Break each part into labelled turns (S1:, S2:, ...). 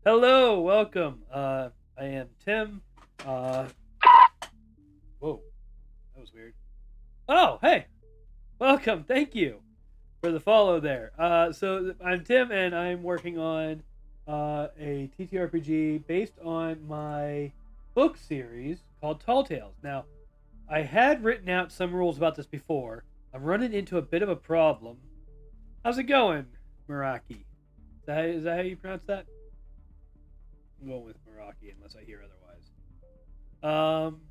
S1: Hello, welcome. I am Tim. Uh, Whoa, that was weird. Oh, hey, welcome. Thank you for the follow there. So I'm Tim, and I'm working on a ttrpg based on my book series called Tall Tales. Now, I had written out some rules about this before. I'm running into a bit of a problem. How's it going, Meraki? Is that how you pronounce that? I'm going with Meraki unless I hear otherwise. Um,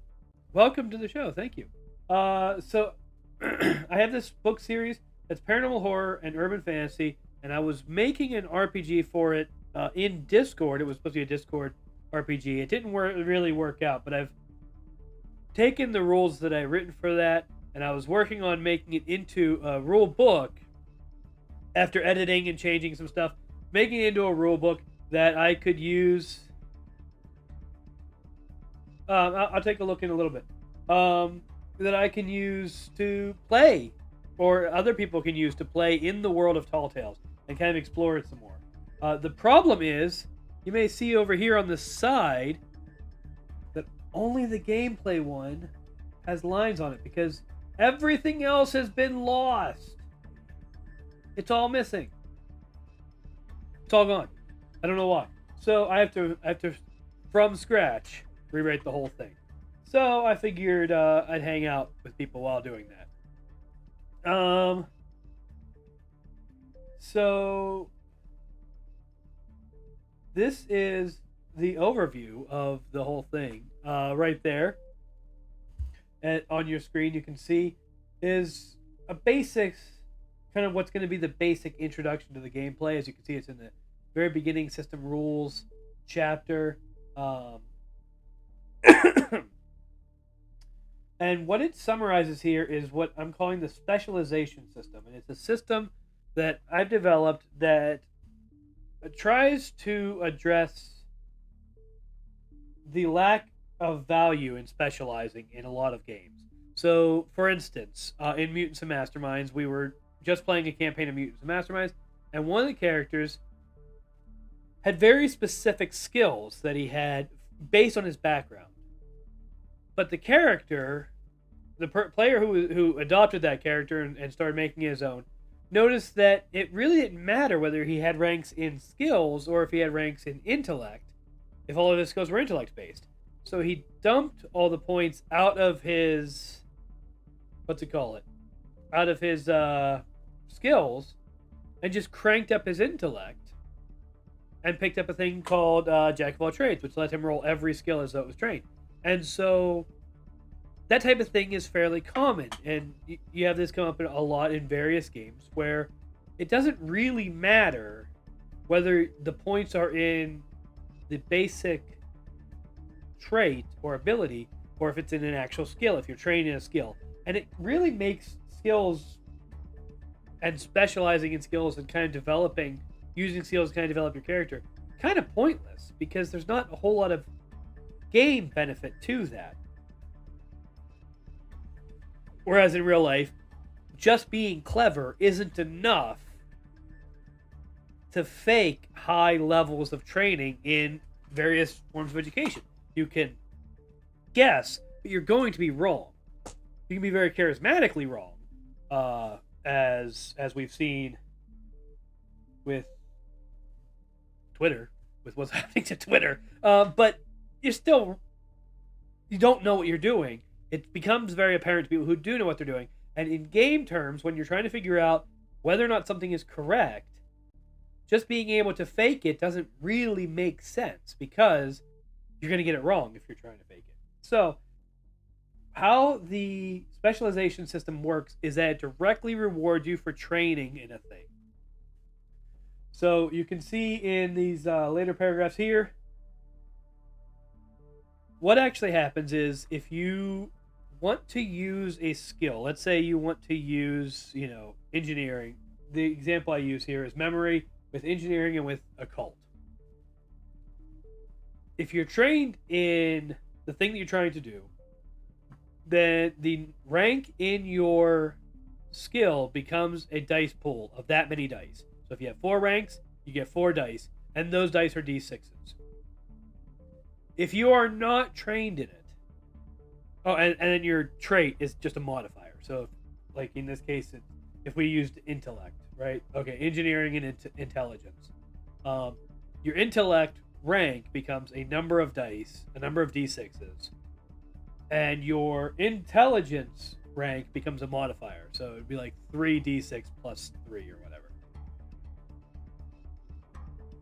S1: Welcome to the show. Thank you. So I have this book series that's paranormal horror and urban fantasy, and I was making an RPG for it in Discord. It was supposed to be a Discord RPG. It didn't really work out, but I've taken the rules that I written for that, and I was working on making it into a rule book after editing and changing some stuff, making it into a rule book that I could use. I'll take a look in a little bit. That I can use to play, or other people can use to play in the world of Tall Tales and kind of explore it some more. The problem is, you may see over here on the side that only the gameplay one has lines on it because everything else has been lost. It's all missing. It's all gone. I don't know why. So I have to from scratch rewrite the whole thing. So I figured I'd hang out with people while doing that. So this is the overview of the whole thing. Right there, and on your screen, you can see is a basics, kind of what's going to be the basic introduction to the gameplay. As you can see, it's in the very beginning system rules chapter. And what it summarizes here is what I'm calling the specialization system. And it's a system that I've developed that tries to address the lack of value in specializing in a lot of games. So, for instance, in Mutants and Masterminds, we were just playing a campaign of Mutants and Masterminds, and one of the characters had very specific skills that he had based on his background. But the character, player who adopted that character and started making his own, noticed that it really didn't matter whether he had ranks in skills or if he had ranks in intellect, if all of his skills were intellect based. So he dumped all the points out of his, out of his skills, and just cranked up his intellect and picked up a thing called Jack of all trades, which let him roll every skill as though it was trained. And so that type of thing is fairly common, and you have this come up a lot in various games where it doesn't really matter whether the points are in the basic trait or ability or if it's in an actual skill, if you're trained in a skill. And it really makes skills and specializing in skills and kind of developing, using skills to kind of develop your character, kind of pointless because there's not a whole lot of game benefit to that. Whereas in real life, just being clever isn't enough to fake high levels of training in various forms of education. You can guess, but you're going to be wrong. You can be very charismatically wrong, as we've seen with Twitter, with what's happening to Twitter. But you don't know what you're doing. It becomes very apparent to people who do know what they're doing. And in game terms, when you're trying to figure out whether or not something is correct, just being able to fake it doesn't really make sense because you're going to get it wrong if you're trying to fake it. So, how the specialization system works is that it directly rewards you for training in a thing. So, you can see in these later paragraphs here, what actually happens is if you want to use a skill, let's say you want to use, engineering. The example I use here is memory with engineering and with occult. If you're trained in the thing that you're trying to do, then the rank in your skill becomes a dice pool of that many dice. So if you have 4 ranks, you get 4 dice. and those dice are D6s. If you are not trained in it, and then your trait is just a modifier. So, like in this case, if we used intellect, right? Okay, engineering and intelligence. Your intellect rank becomes a number of dice, a number of D6s, and your intelligence rank becomes a modifier. So it'd be like 3d6 plus 3 or whatever.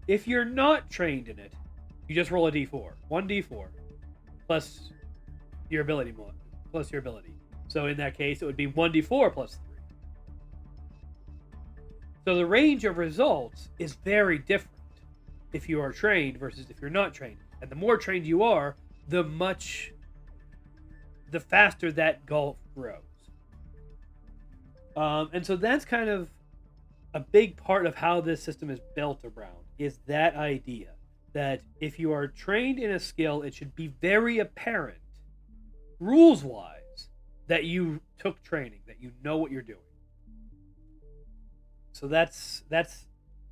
S1: If you're not trained in it, you just roll a d4. 1d4 plus your ability plus your ability. So in that case, it would be 1d4 plus 3. So the range of results is very different if you are trained versus if you're not trained. And the more trained you are, the faster that gulf grows. And so that's kind of a big part of how this system is built around, is that idea that if you are trained in a skill, it should be very apparent, rules-wise, that you took training, that you know what you're doing. So that's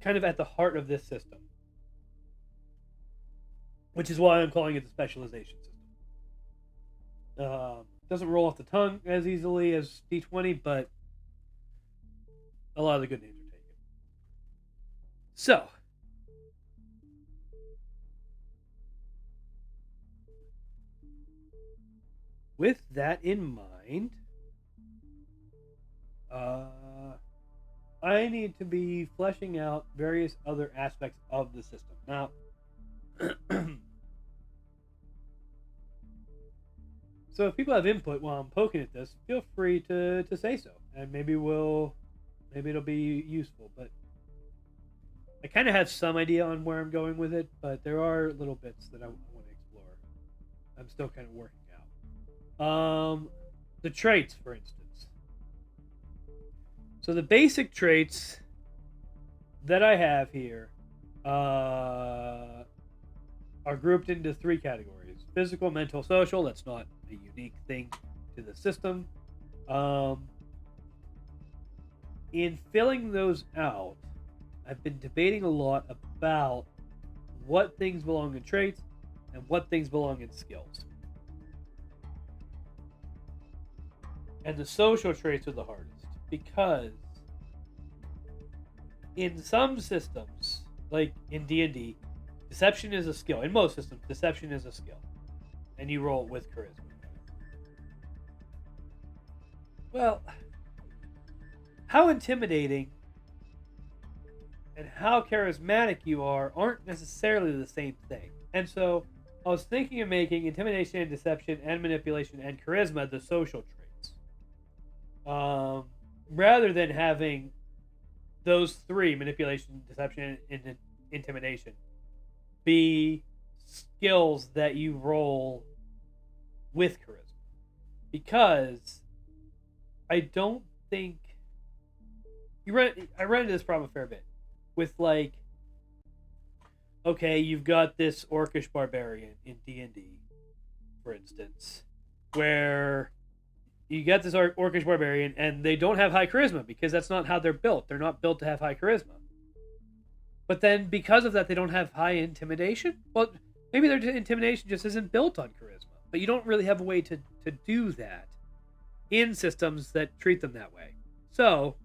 S1: kind of at the heart of this system, which is why I'm calling it the specialization system. Doesn't roll off the tongue as easily as D20, but a lot of the good names are taken. So, with that in mind, I need to be fleshing out various other aspects of the system. Now, so if people have input while I'm poking at this, feel free to say so, and maybe it'll be useful. But I kind of have some idea on where I'm going with it, but there are little bits that I want to explore. I'm still kind of working out. The traits, for instance. So the basic traits that I have here are grouped into 3 categories: physical, mental, social. That's not a unique thing to the system. In filling those out, I've been debating a lot about what things belong in traits and what things belong in skills. And the social traits are the hardest, because in some systems, like in D&D, deception is a skill. In most systems, deception is a skill, and you roll it with charisma. Well, how intimidating and how charismatic you are aren't necessarily the same thing. And so I was thinking of making intimidation and deception and manipulation and charisma the social traits. Rather than having those 3, manipulation, deception, and intimidation, be skills that you roll with charisma. Because I don't think I run into this problem a fair bit with, like, okay, you've got this orcish barbarian in D&D, for instance, where you got this orcish barbarian and they don't have high charisma because that's not how they're built. They're not built to have high charisma. But then because of that, they don't have high intimidation. Well, maybe their intimidation just isn't built on charisma. But you don't really have a way to do that in systems that treat them that way. So,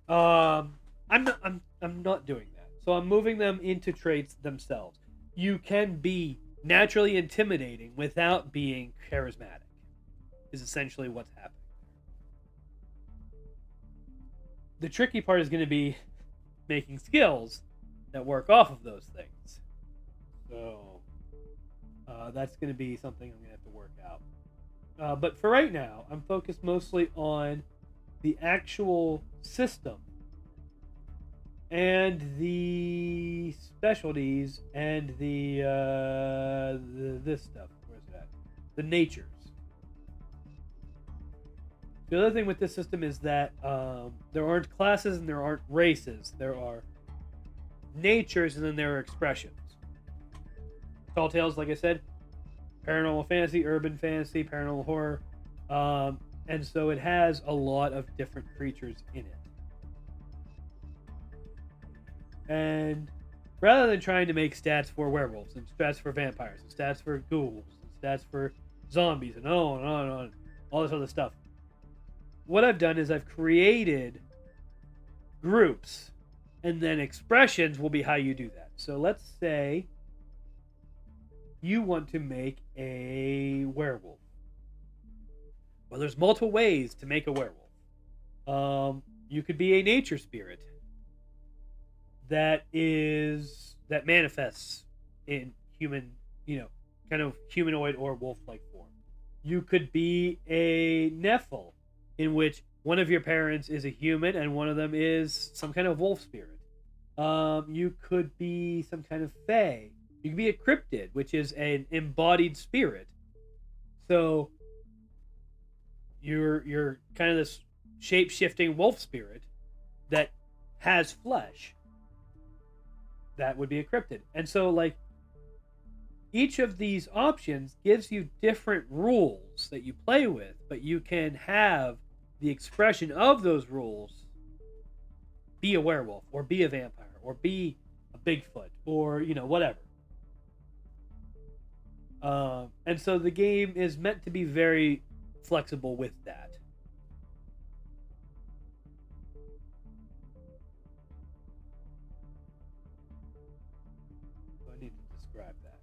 S1: I'm not doing that. So I'm moving them into traits themselves. You can be naturally intimidating without being charismatic, is essentially what's happening. The tricky part is going to be making skills that work off of those things. So that's going to be something I'm going to have to work out. But for right now, I'm focused mostly on the actual system and the specialties and the this stuff. Where's it at? The natures. The other thing with this system is that there aren't classes and there aren't races. There are natures and then there are expressions. Tall Tales, like I said, paranormal fantasy, urban fantasy, paranormal horror. And so it has a lot of different creatures in it. And rather than trying to make stats for werewolves and stats for vampires and stats for ghouls and stats for zombies and on and on and on, all this other stuff. What I've done is I've created groups, and then expressions will be how you do that. So let's say you want to make a werewolf. Well, there's multiple ways to make a werewolf. You could be a nature spirit that manifests in human, kind of humanoid or wolf-like form. You could be a Nephil, in which one of your parents is a human and one of them is some kind of wolf spirit. You could be some kind of fae. You could be a cryptid, which is an embodied spirit. So you're kind of this shape-shifting wolf spirit that has flesh. That would be a cryptid. And so, like, each of these options gives you different rules that you play with, but you can have the expression of those rules be a werewolf or be a vampire or be a Bigfoot or whatever. And so the game is meant to be very flexible with that. So I need to describe that.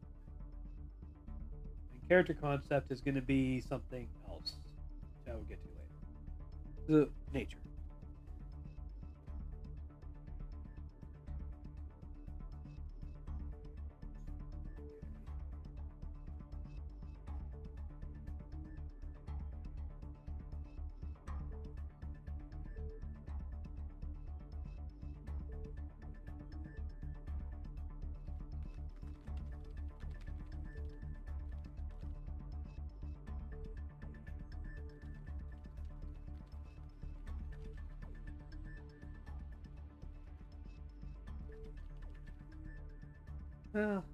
S1: And character concept is going to be something else, which I will get to later. The nature. Well,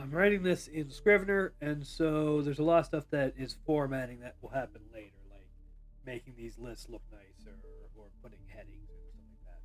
S1: I'm writing this in Scrivener, and so there's a lot of stuff that is formatting that will happen later, like making these lists look nicer or putting headings and stuff like that.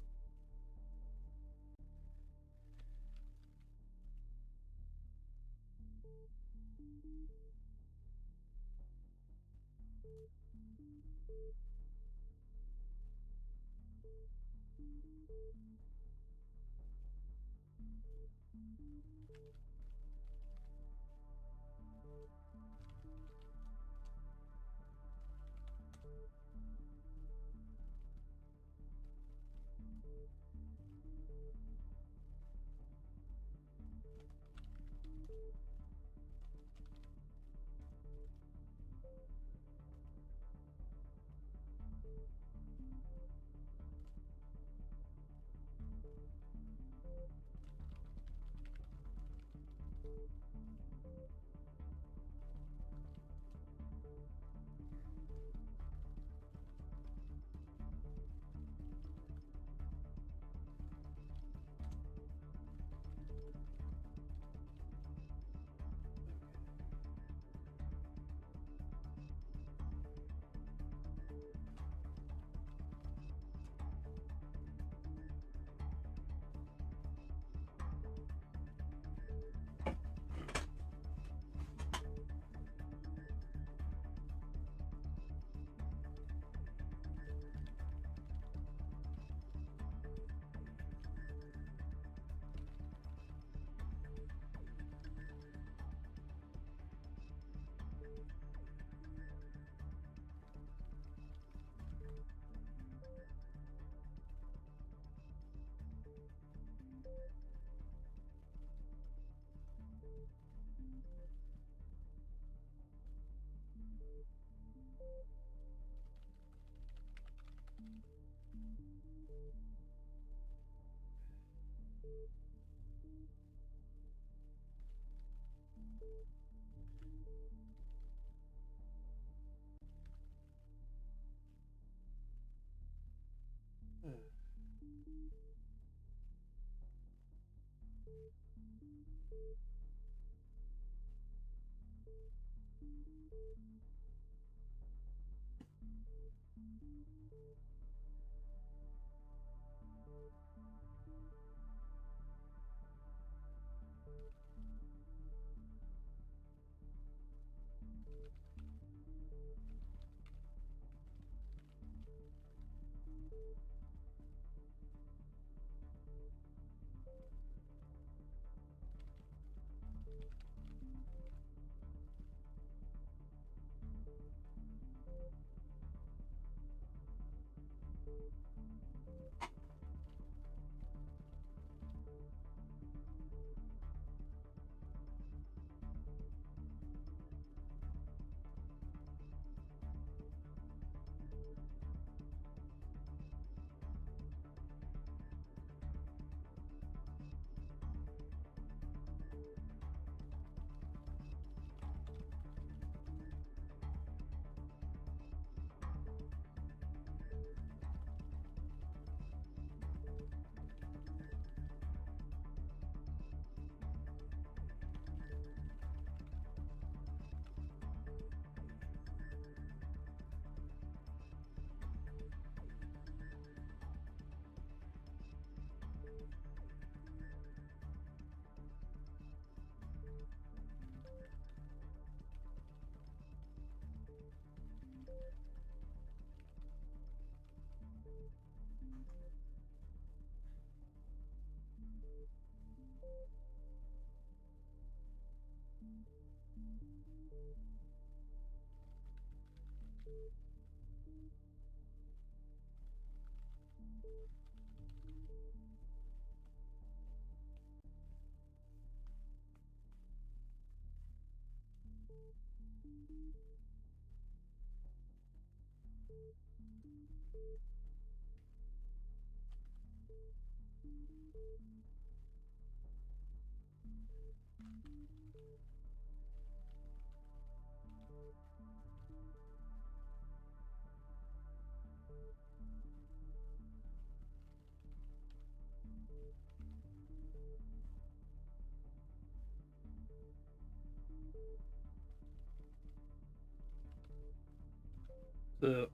S1: So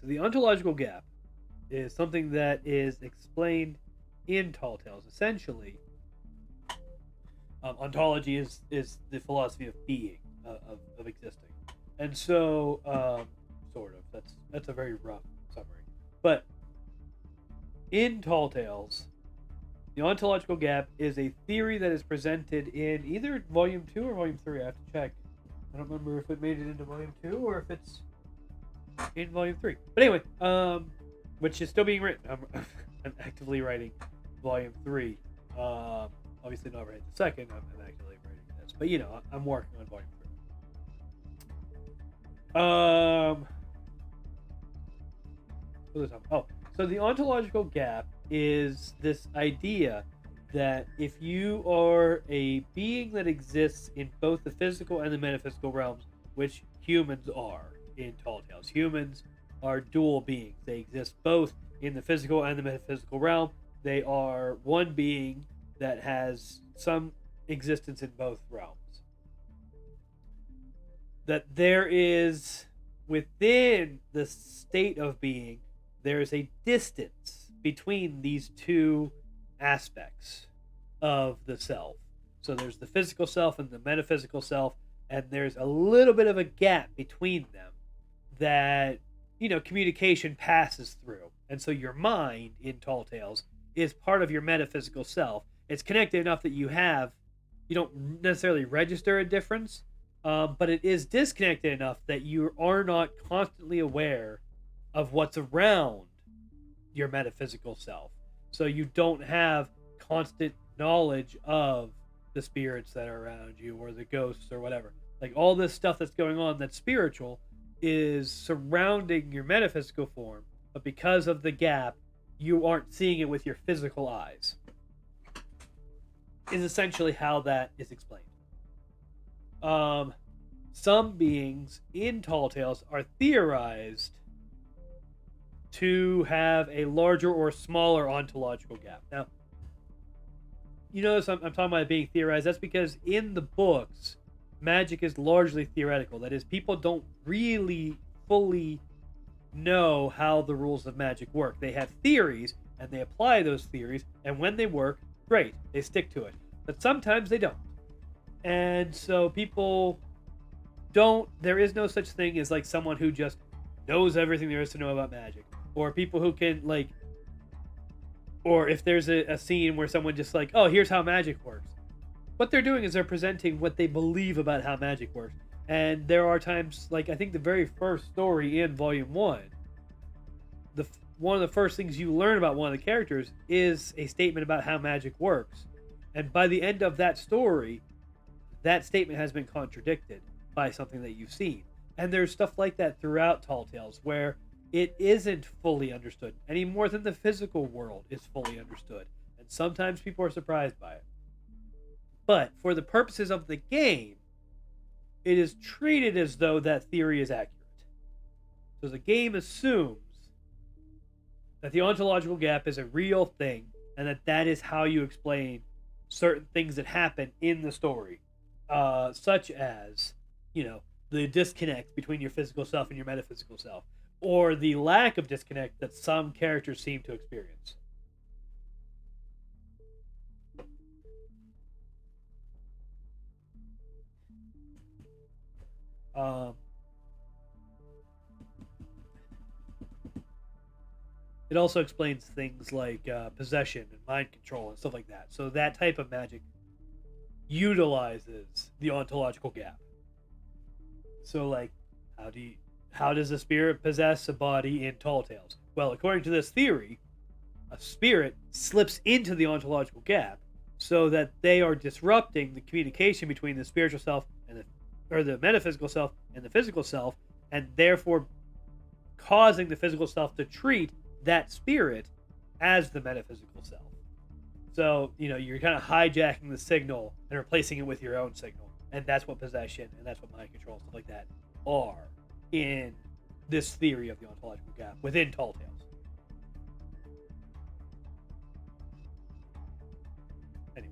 S1: the ontological gap is something that is explained in Tall Tales. Essentially, ontology is the philosophy of being, of existing, and so sort of that's a very rough summary. But in Tall Tales, the ontological gap is a theory that is presented in either Volume 2 or Volume 3. I have to check. I don't remember if it made it into Volume 2 or if it's in Volume 3. But anyway, which is still being written. I'm actively writing Volume 3. Obviously not right the second. I'm actively writing this. But, I'm working on Volume 3. So the ontological gap is this idea that if you are a being that exists in both the physical and the metaphysical realms, which humans are in Tall Tales, humans are dual beings. They exist both in the physical and the metaphysical realm. They are one being that has some existence in both realms. That there is, within the state of being, there is a distance between these two aspects of the self. So there's the physical self and the metaphysical self, and there's a little bit of a gap between them that, communication passes through. And so your mind in Tall Tales is part of your metaphysical self. It's connected enough that you don't necessarily register a difference, but it is disconnected enough that you are not constantly aware of what's around your metaphysical self. So you don't have constant knowledge of the spirits that are around you or the ghosts or whatever. Like all this stuff that's going on that's spiritual is surrounding your metaphysical form, but because of the gap, you aren't seeing it with your physical eyes. Is essentially how that is explained. Some beings in Tall Tales are theorized to have a larger or smaller ontological gap. Now, you notice I'm talking about it being theorized. That's because in the books, magic is largely theoretical. That is, people don't really fully know how the rules of magic work. They have theories, and they apply those theories, and when they work, great, they stick to it. But sometimes they don't. And so people there is no such thing as like someone who just knows everything there is to know about magic. Or people who can or if there's a scene where someone just like, oh, here's how magic works. What they're doing is they're presenting what they believe about how magic works. And there are times, like I think the very first story in Volume 1, one of the first things you learn about one of the characters is a statement about how magic works. And by the end of that story, that statement has been contradicted by something that you've seen. And there's stuff like that throughout Tall Tales where it isn't fully understood any more than the physical world is fully understood. And sometimes people are surprised by it. But for the purposes of the game, it is treated as though that theory is accurate. So the game assumes that the ontological gap is a real thing and that is how you explain certain things that happen in the story. Such as, the disconnect between your physical self and your metaphysical self, or the lack of disconnect that some characters seem to experience. It also explains things like possession and mind control and stuff like that. So that type of magic utilizes the ontological gap. So, like, how does a spirit possess a body in Tall Tales? Well, according to this theory, a spirit slips into the ontological gap so that they are disrupting the communication between the spiritual self and the metaphysical self and the physical self, and therefore causing the physical self to treat that spirit as the metaphysical self. So, you're kind of hijacking the signal and replacing it with your own signal. And that's what possession and that's what mind control, stuff like that, are in this theory of the ontological gap within Tall Tales. Anyway.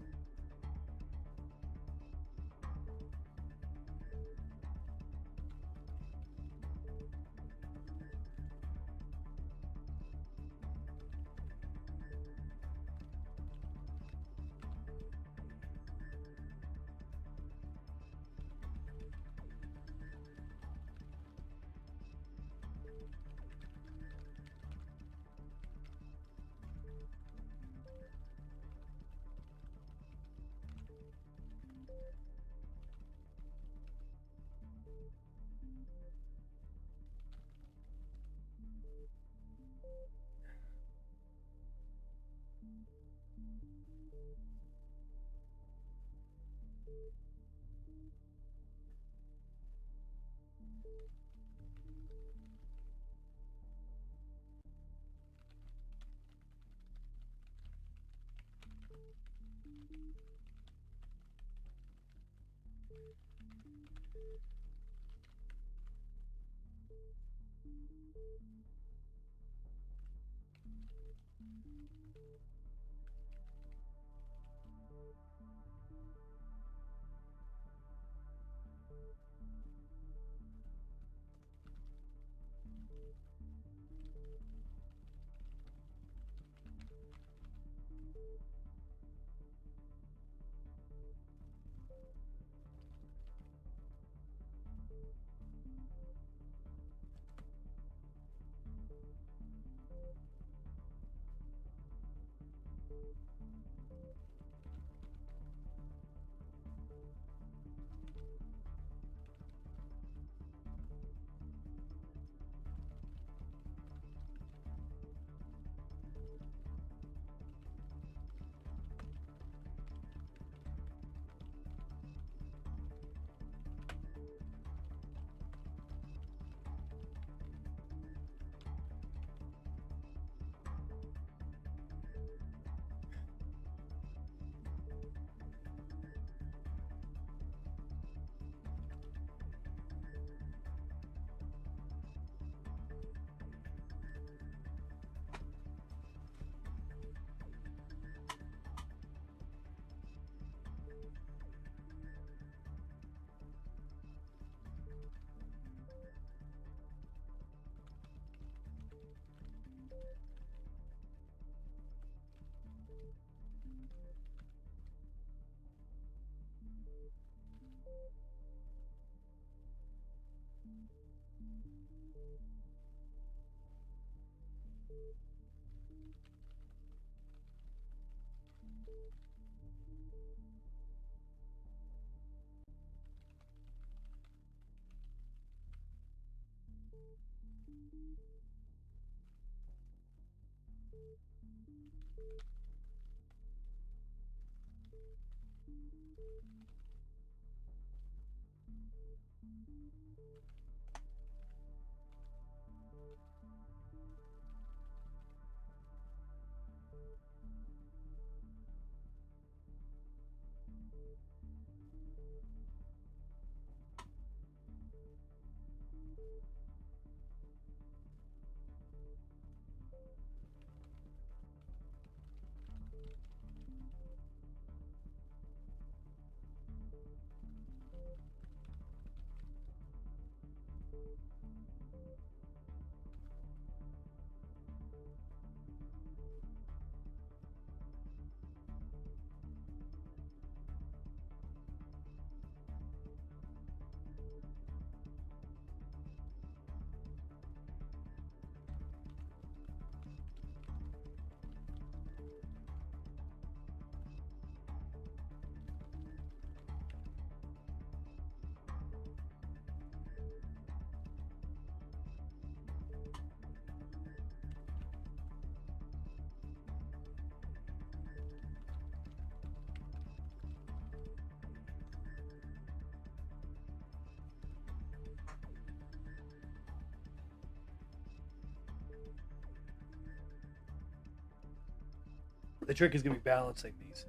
S1: The trick is gonna be balancing these.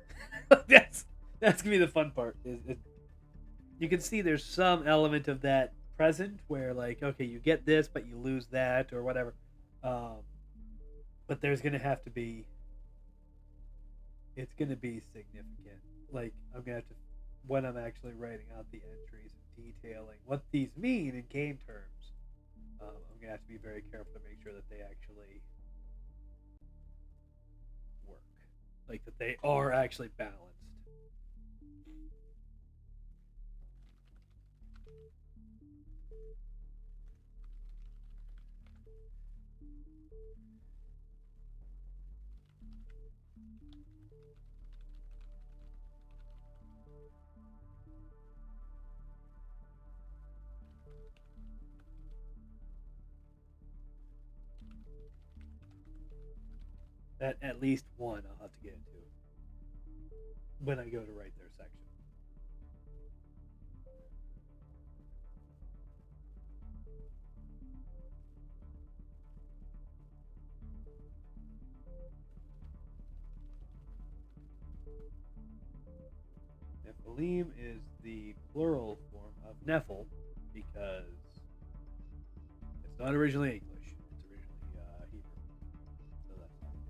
S1: That's gonna be the fun part. You can see there's some element of that present where like, okay, you get this but you lose that or whatever. Um, but there's gonna have to be it's gonna be significant. Like I'm gonna have to when I'm actually writing out the entries and detailing what these mean in game terms. I'm gonna have to be very careful to make sure that they actually work, like that they are actually balanced. That at least one I'll have to get into when I go to write their section. Nephilim is the plural form of Nephil because it's not originally English. It's originally Hebrew. So that's not it.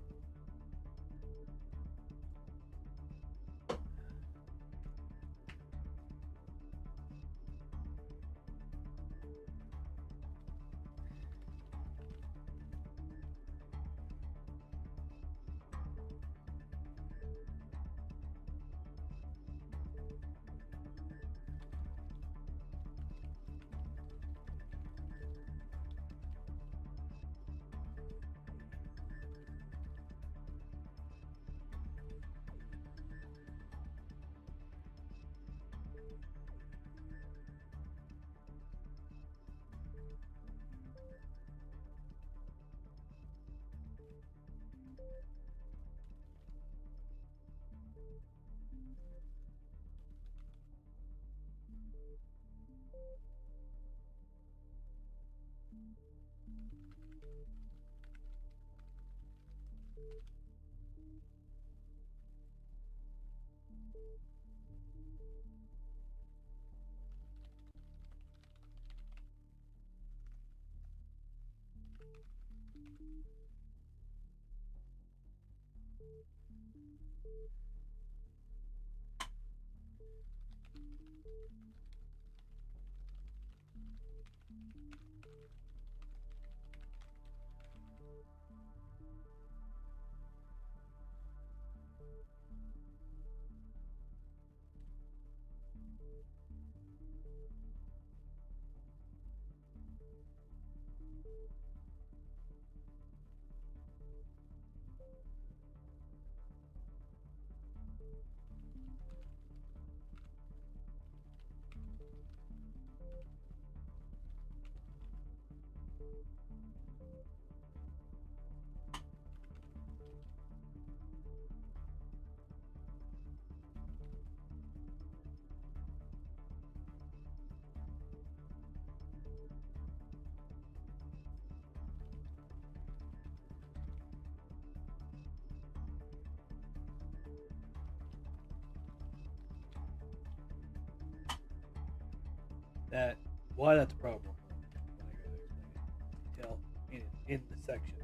S1: Why that's a problem. When I go to explain it in detail in the section.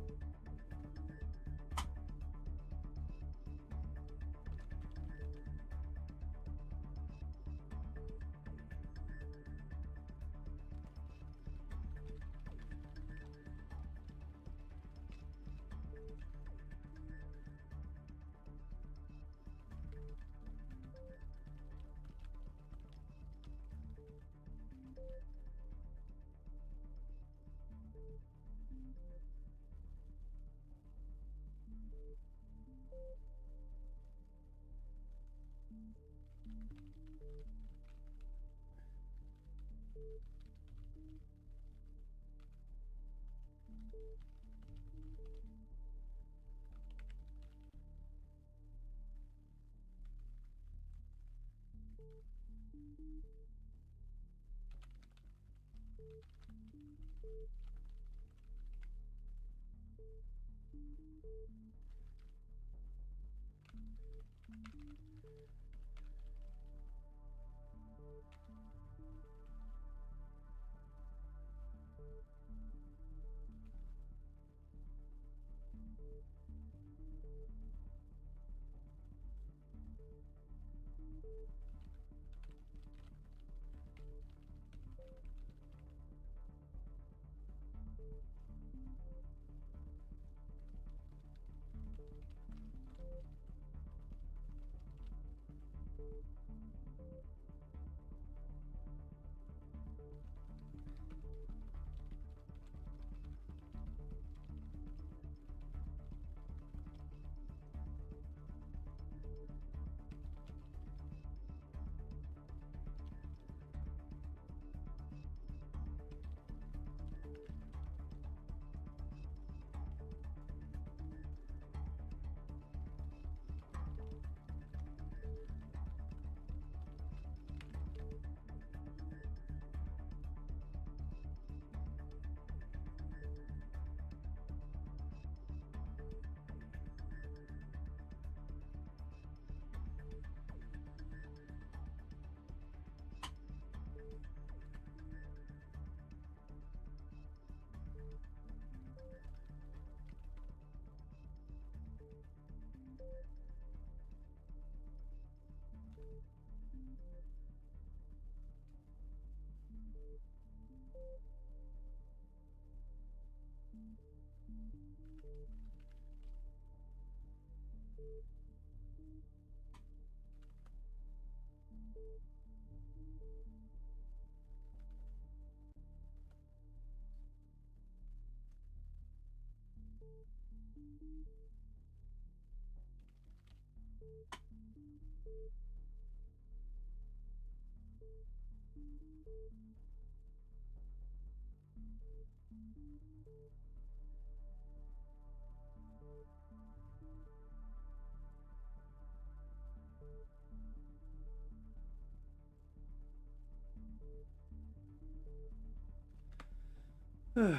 S1: Yeah.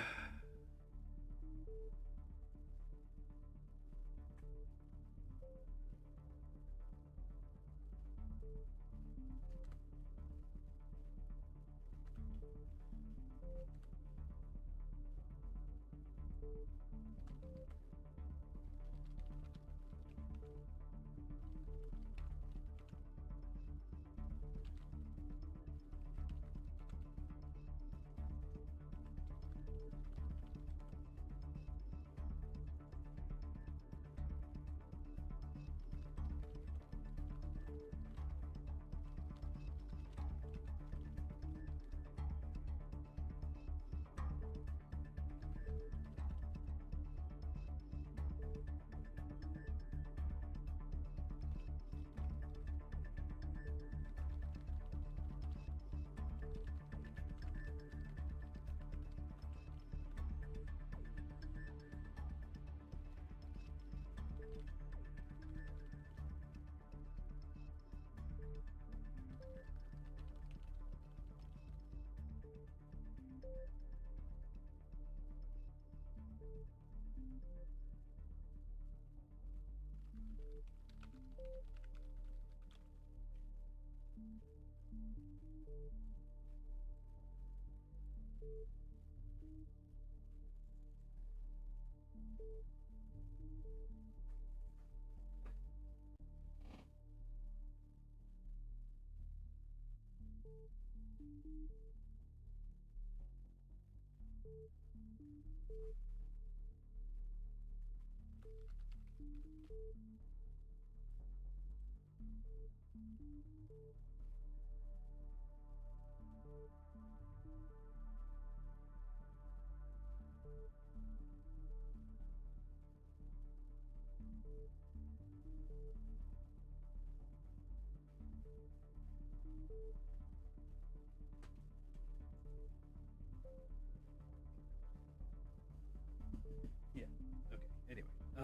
S1: Okay. Anyway. How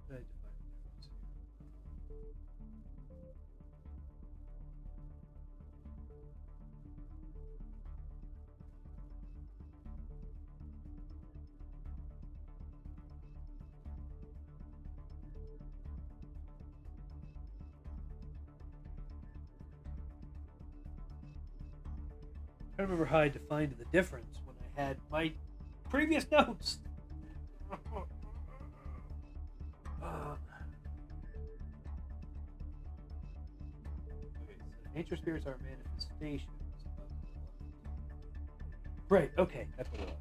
S1: did I define the difference here? I don't remember how I defined the difference when I had my previous notes. Okay, so nature spirits are manifestations of the light. Right, okay, that's what it was.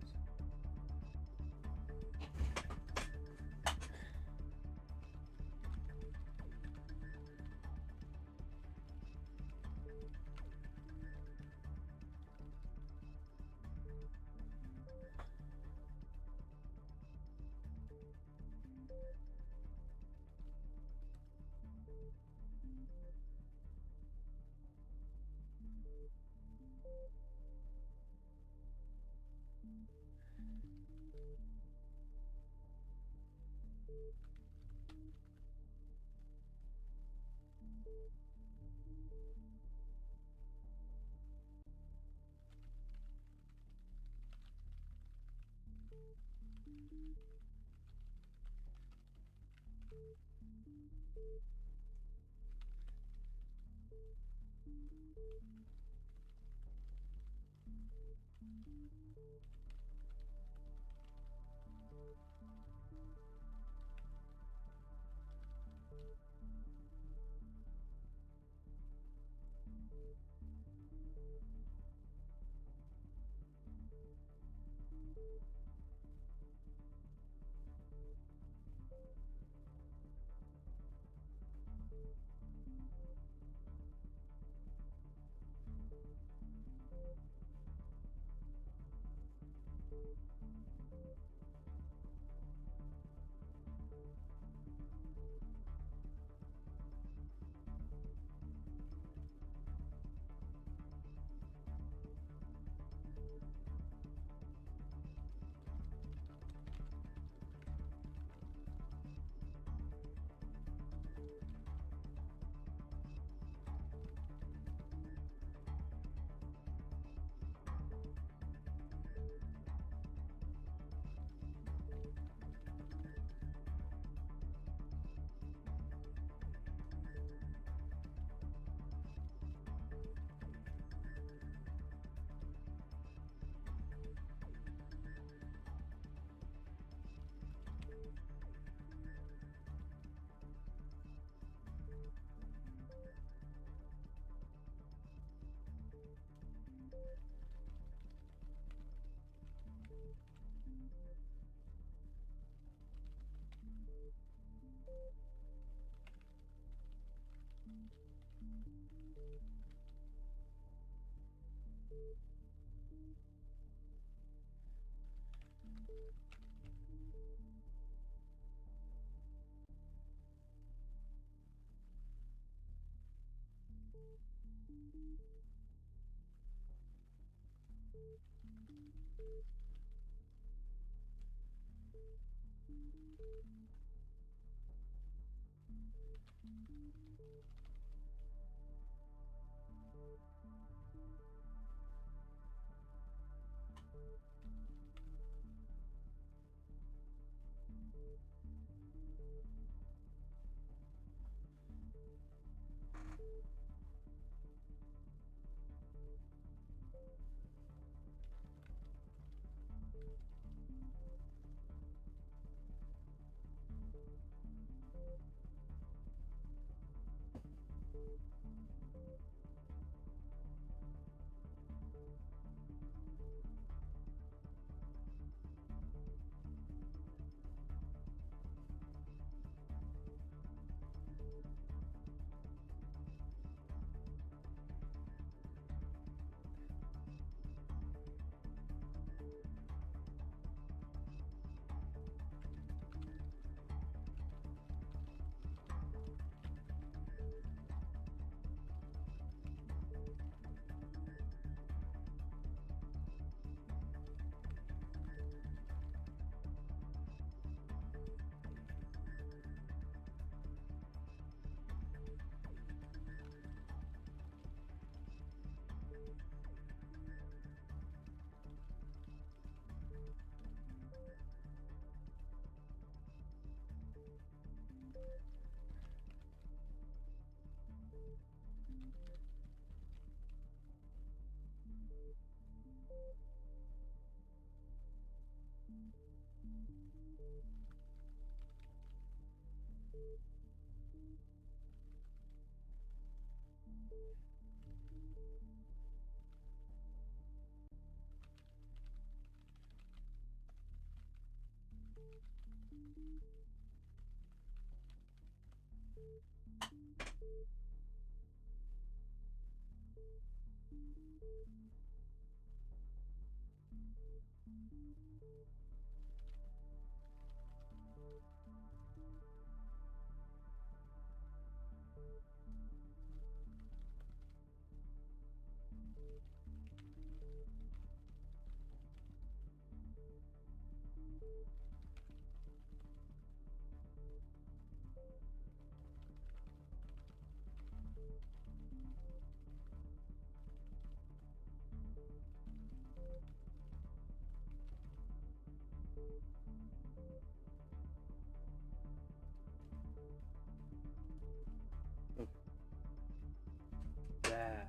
S1: That.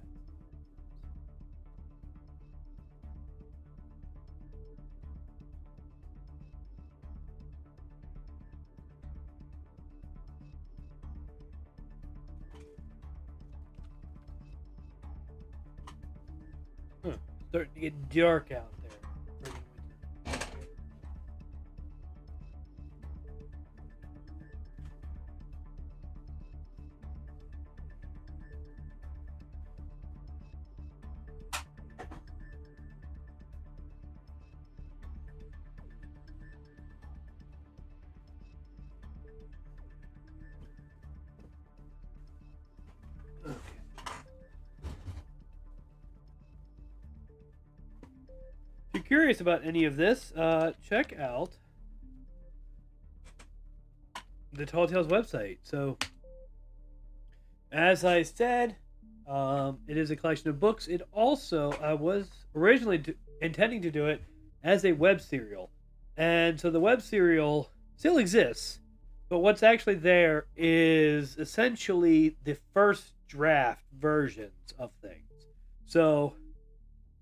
S1: Huh. Starting to get dark out there. Okay. If you're curious about any of this, check out the Tall Tales website. So, as I said, it is a collection of books. It also, I was originally intending to do it as a web serial. And so the web serial still exists, but what's actually there is essentially the first draft versions of things. So,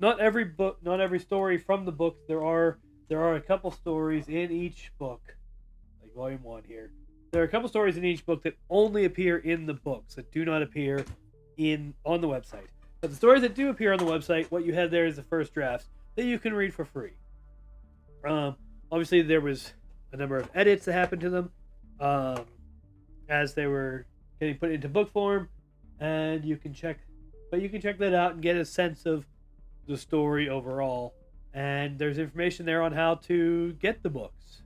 S1: not every book, not every story from the books. There are a couple stories in each book, like volume 1 here. There are a couple stories in each book that only appear in the books, that do not appear on the website. But the stories that do appear on the website, what you have there is the first drafts that you can read for free. Obviously, there was a number of edits that happened to them as they were getting put into book form, and you can check that out and get a sense of the story overall. And there's information there on how to get the books.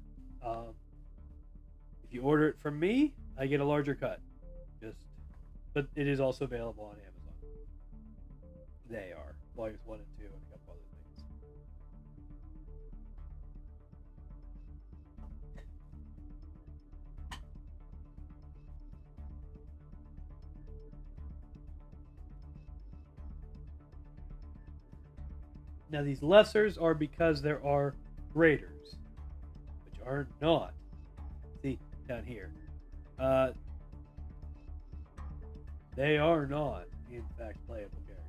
S1: If you order it from me, I get a larger cut. But it is also available on Amazon. They are volumes 1 and 2 and a couple other things. Now, these lessers are because there are greaters, which are not. See, down here. They are not, in fact, playable characters.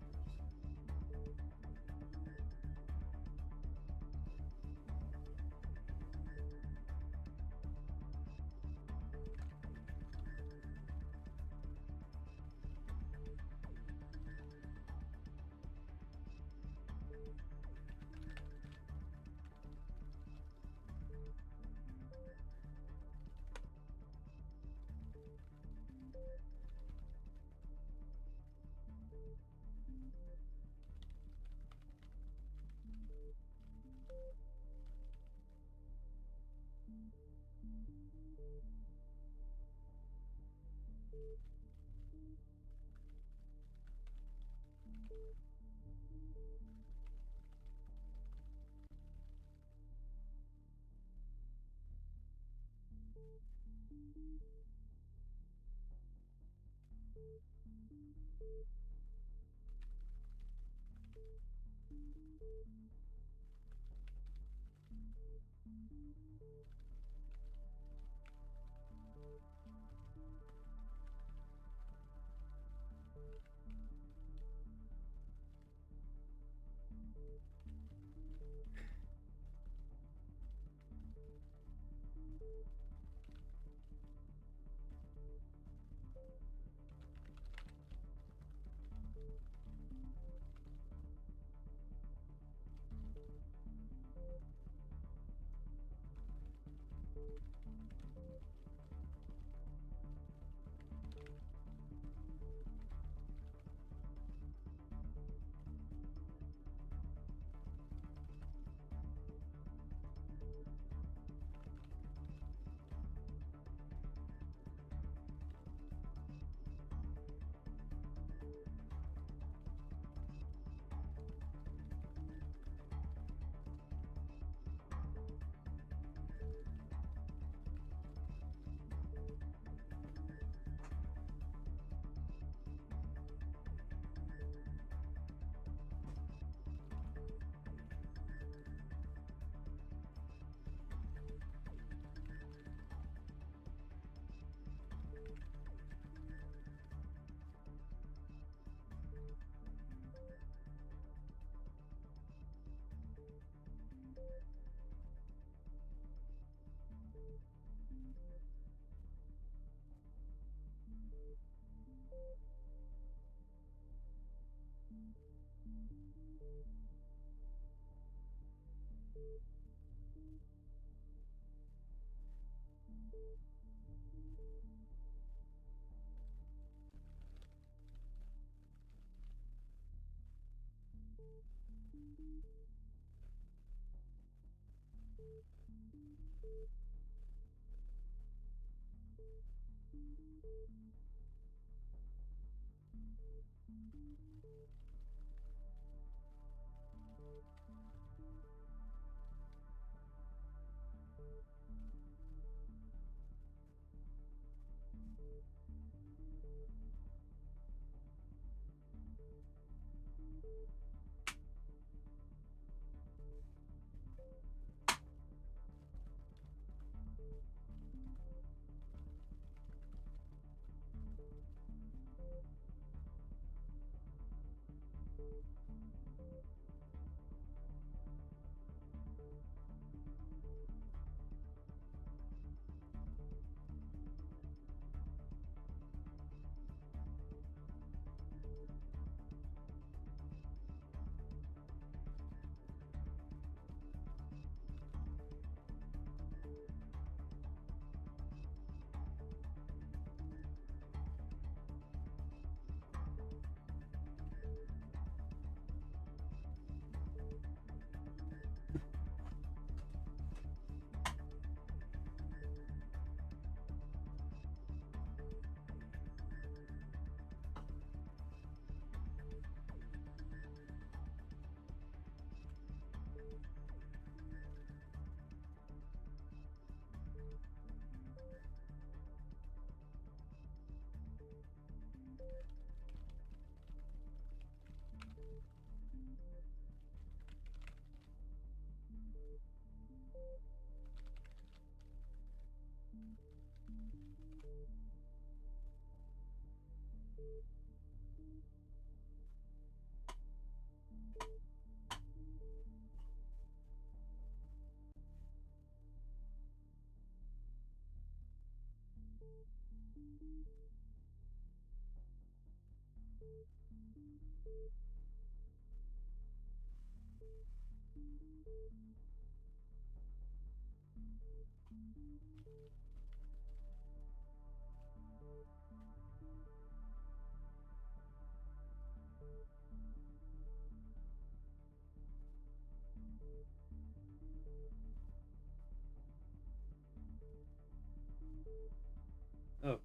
S1: Okay.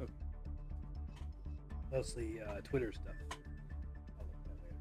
S1: Okay. Mostly Twitter stuff. I'll look at that later.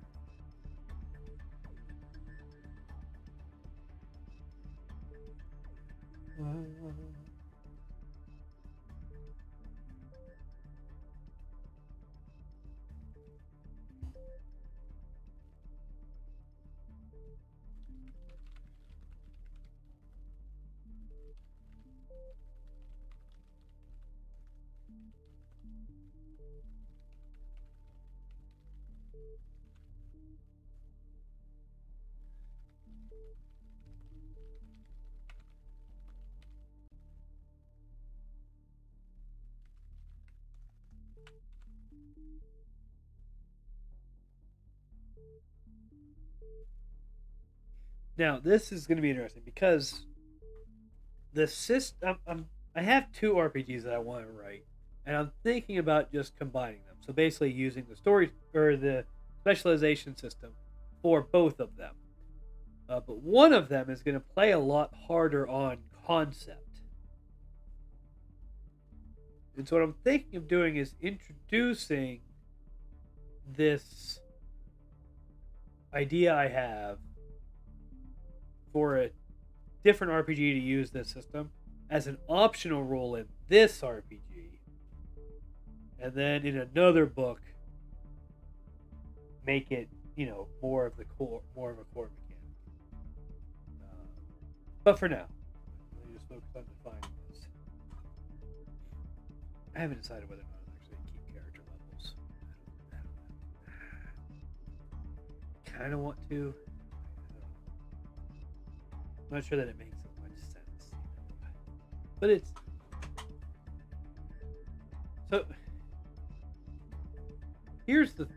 S1: Now, this is going to be interesting because the system. I have two RPGs that I want to write, and I'm thinking about just combining them. So basically, using the story or the specialization system for both of them. But one of them is going to play a lot harder on concept. And so what I'm thinking of doing is introducing this idea I have for a different RPG to use this system as an optional role in this RPG. And then in another book, make it, more of a core mechanic. But for now, let me just focus on defining this. I haven't decided whether or not I'm actually going to keep character levels. I kind of want to. I'm not sure that it makes as much sense. But it's... So, here's the thing.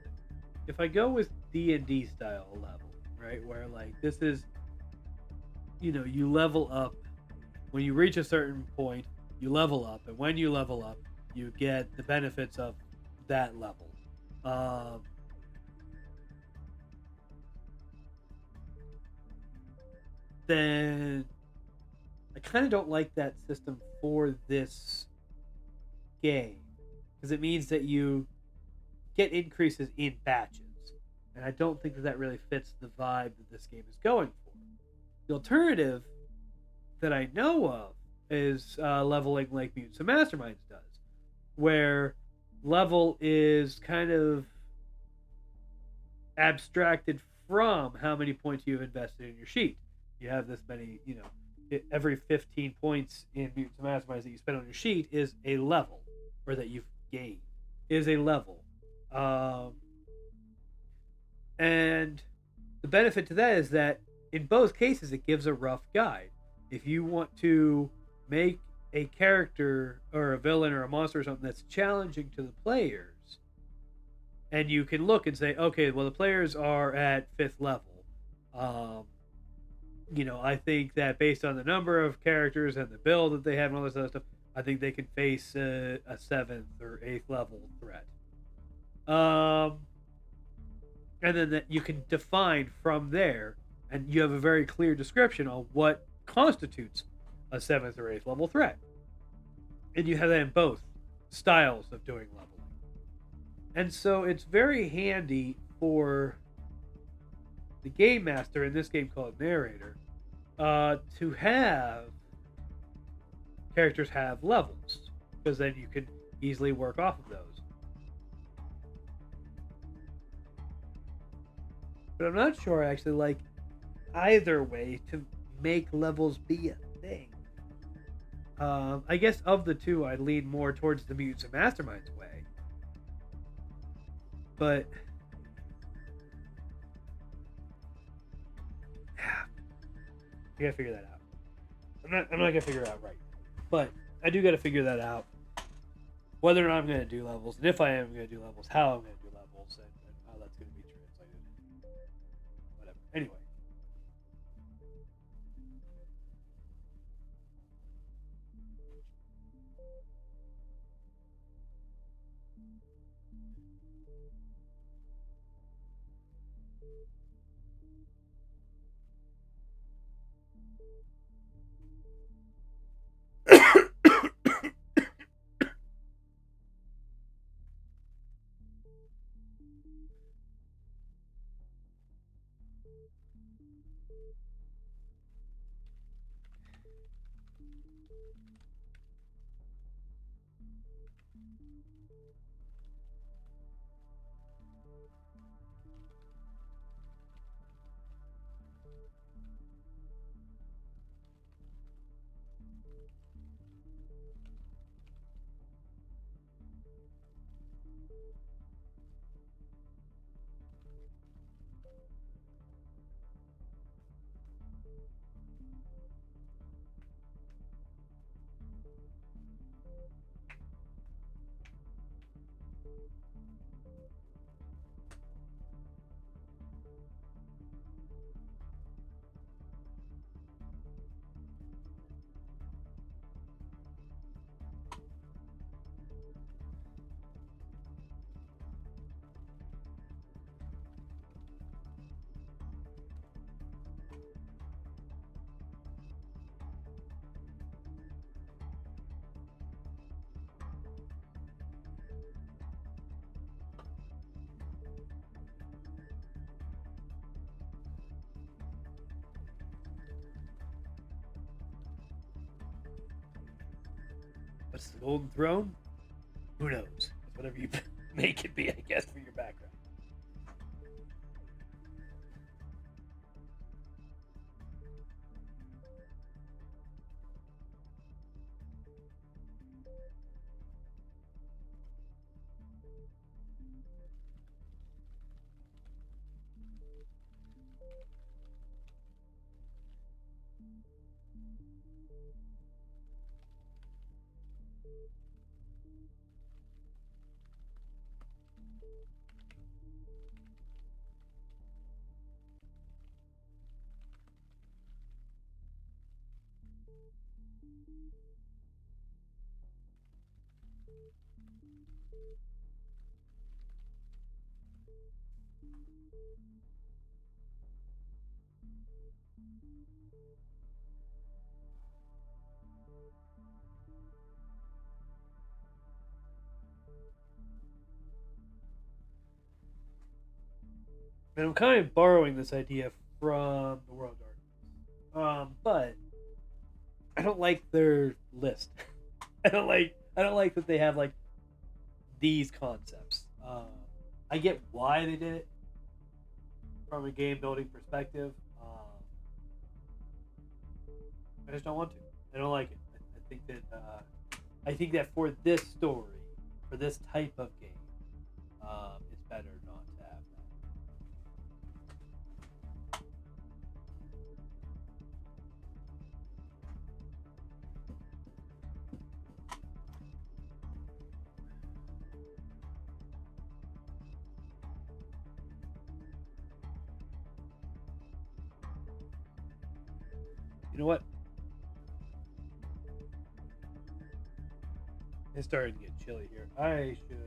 S1: If I go with D&D style level, right, where like this is, you level up. When you reach a certain point, you level up, and when you level up, you get the benefits of that level. Then I kind of don't like that system for this game because it means that you get increases in batches, and I don't think that really fits the vibe that this game is going for. The alternative that I know of is leveling like Mutants and Masterminds does, where level is kind of abstracted from how many points you've invested in your sheet. You have this many, every 15 points in Mutants and Masterminds that you spend on your sheet is a level, or that you've gained is a level. And the benefit to that is that in both cases it gives a rough guide. If you want to make a character or a villain or a monster or something that's challenging to the players, and you can look and say, okay, well, the players are at 5th level. I think that based on the number of characters and the build that they have and all this other stuff, I think they can face a 7th or 8th level threat. And then that you can define from there, and you have a very clear description on what constitutes a 7th or 8th level threat. And you have that in both styles of doing leveling. And so it's very handy for the game master, in this game called narrator, to have characters have levels, because then you can easily work off of those. But I'm not sure I actually like either way to make levels be a thing. I guess of the two, I lean more towards the Mutants and Masterminds way. But I gotta figure that out. I'm not gonna figure it out right, but I do gotta figure that out. Whether or not I'm gonna do levels, and if I am gonna do levels, how I'm gonna do levels, and how that's gonna be translated. Whatever. Anyway. What's the Golden Throne? Who knows? It's whatever you make it be, I guess, for your background. And I'm kind of borrowing this idea from the World Dark. But I don't like their list. I don't like that they have like these concepts. I get why they did it from a game building perspective. I just don't want to. I don't like it. I think that for this story, for this type of game, it's better not to have that. You know what? It's starting to get chilly here. I should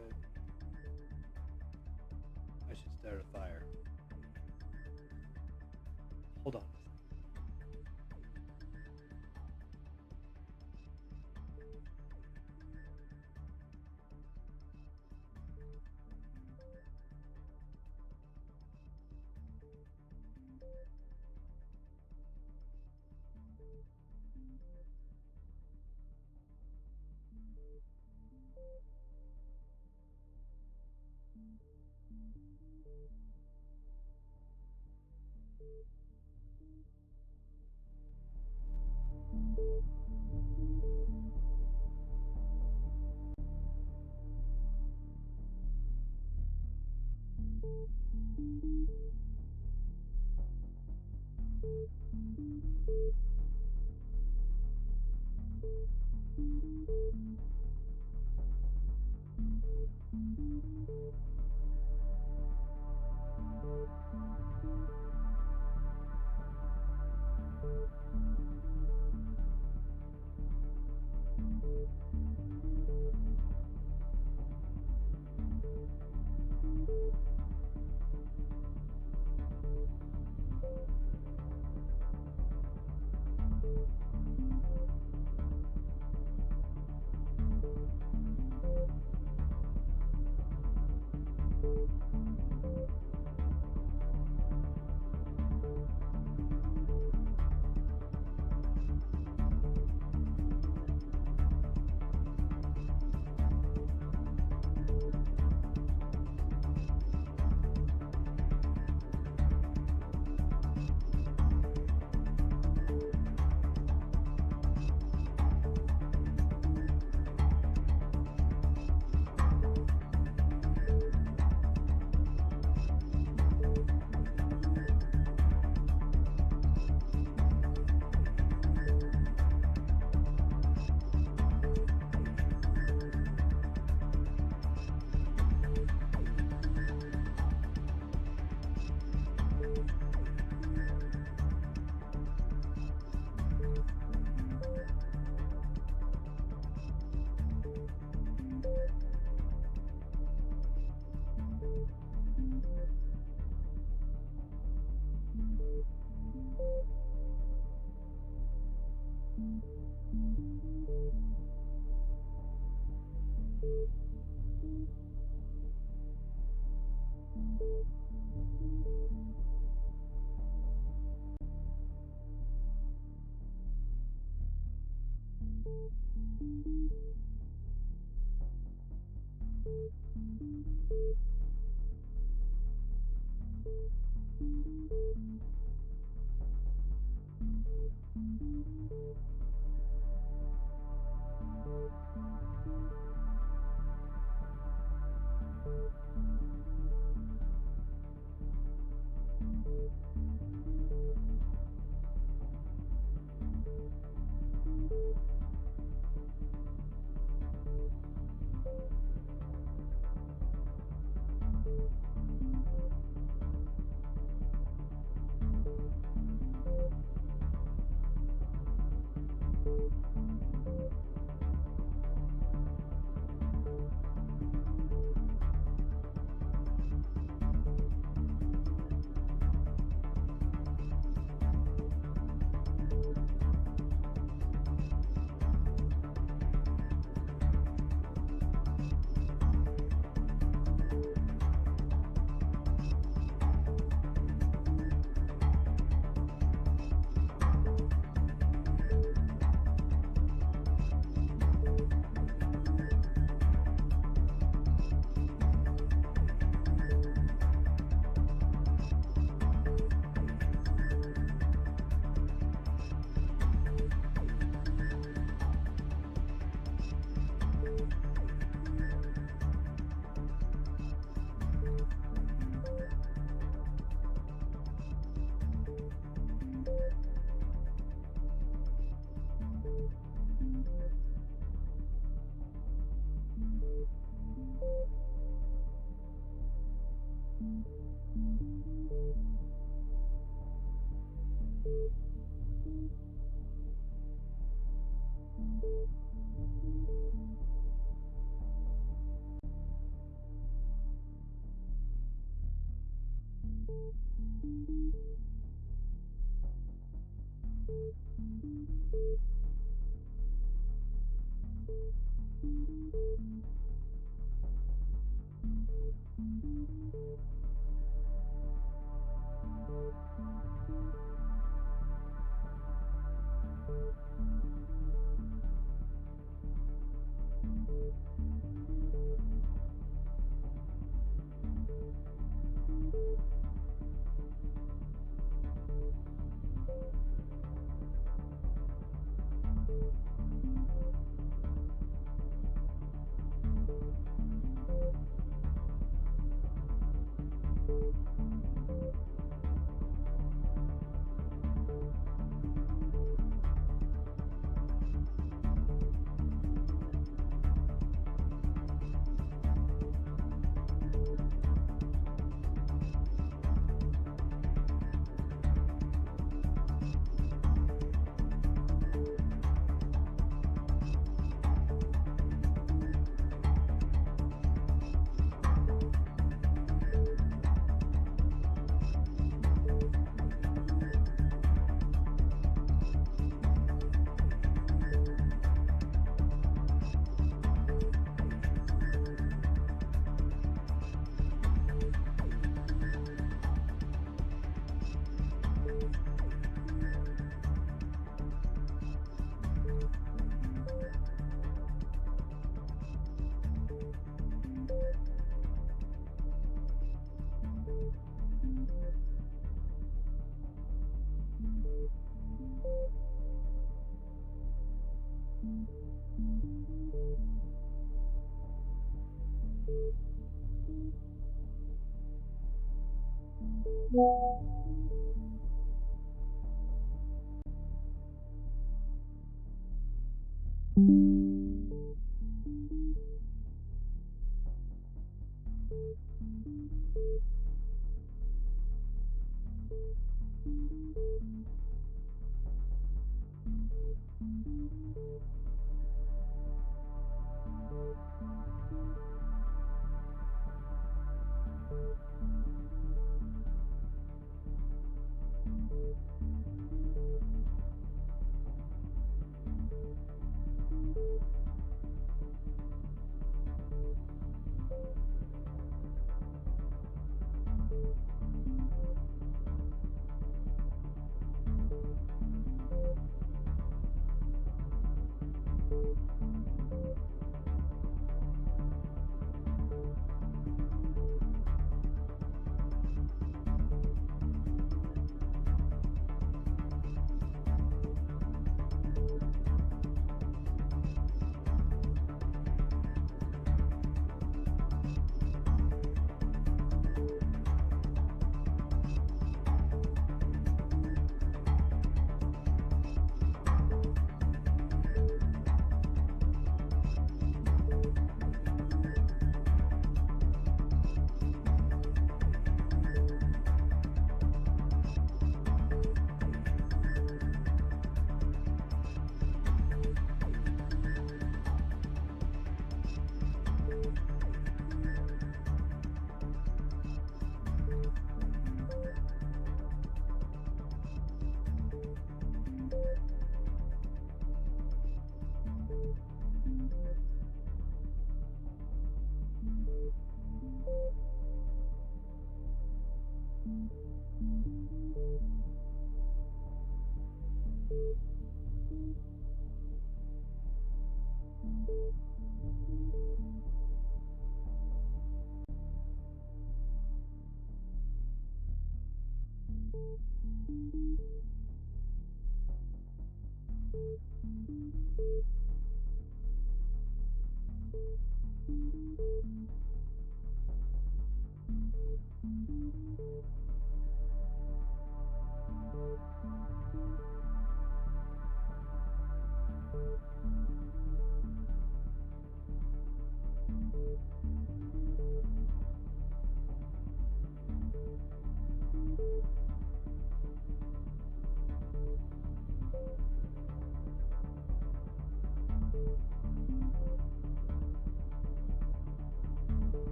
S1: start a fire. Hold on.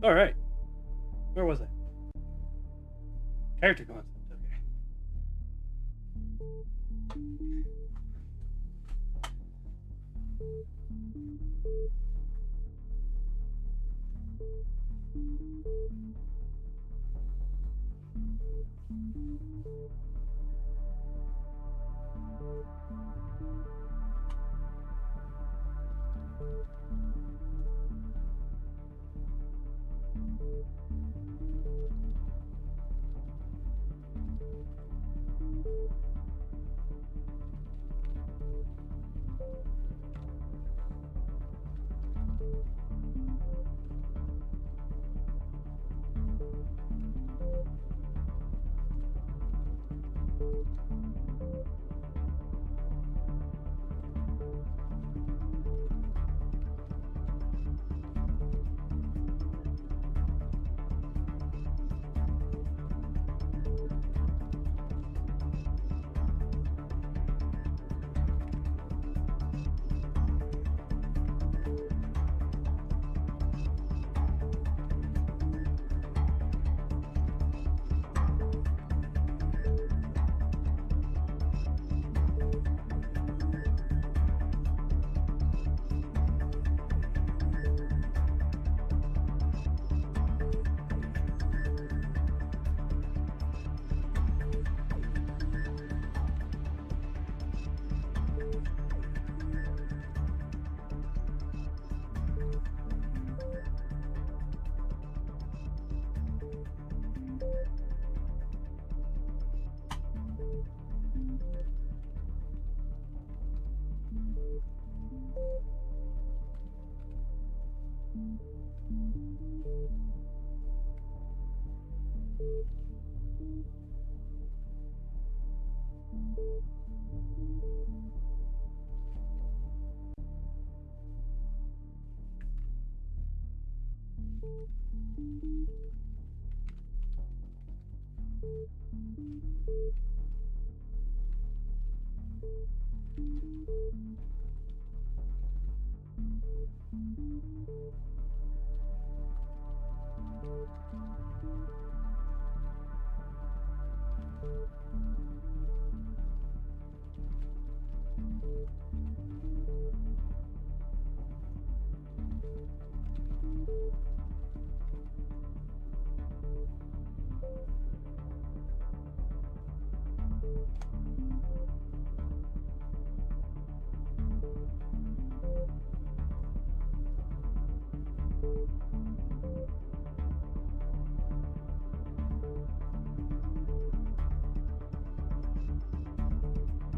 S1: All right. Where was I? Character concept. Okay.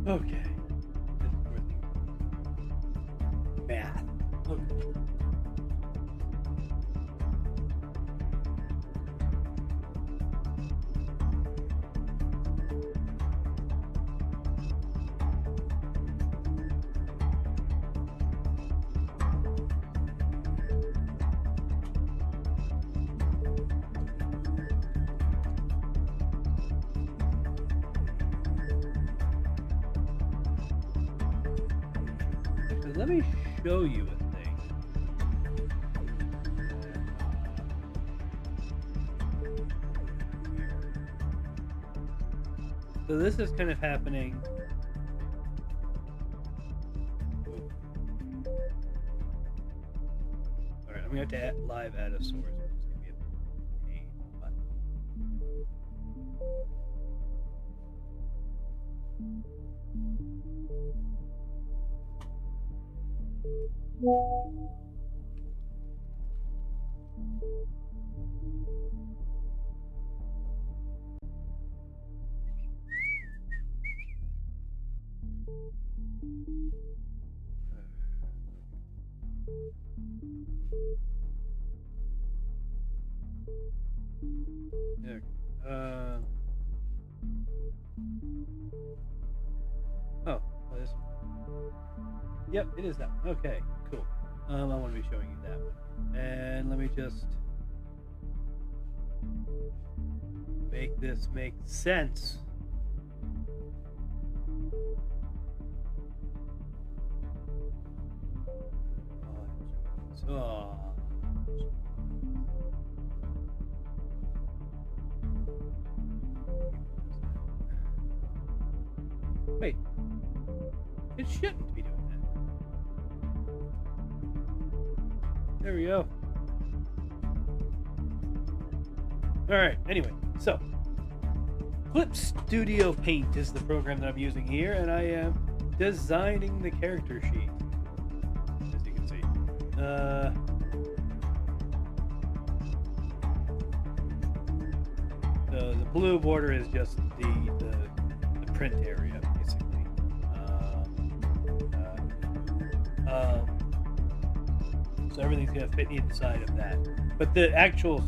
S1: Okay. Math. Okay. So let me show you a thing. So this is kind of happening. All right, I'm gonna have to live add a source. Which is gonna be a pain, but... There. Oh, this one. Yep, it is that one. Okay, cool. I want to be showing you that one. And let me just make this make sense. Oh, wait, it shouldn't be doing that. There we go. All right, anyway, so Clip Studio Paint is the program that I'm using here, and I am designing the character sheet, as you can see. The blue border is just the print area, basically. So everything's gonna fit inside of that. But the actual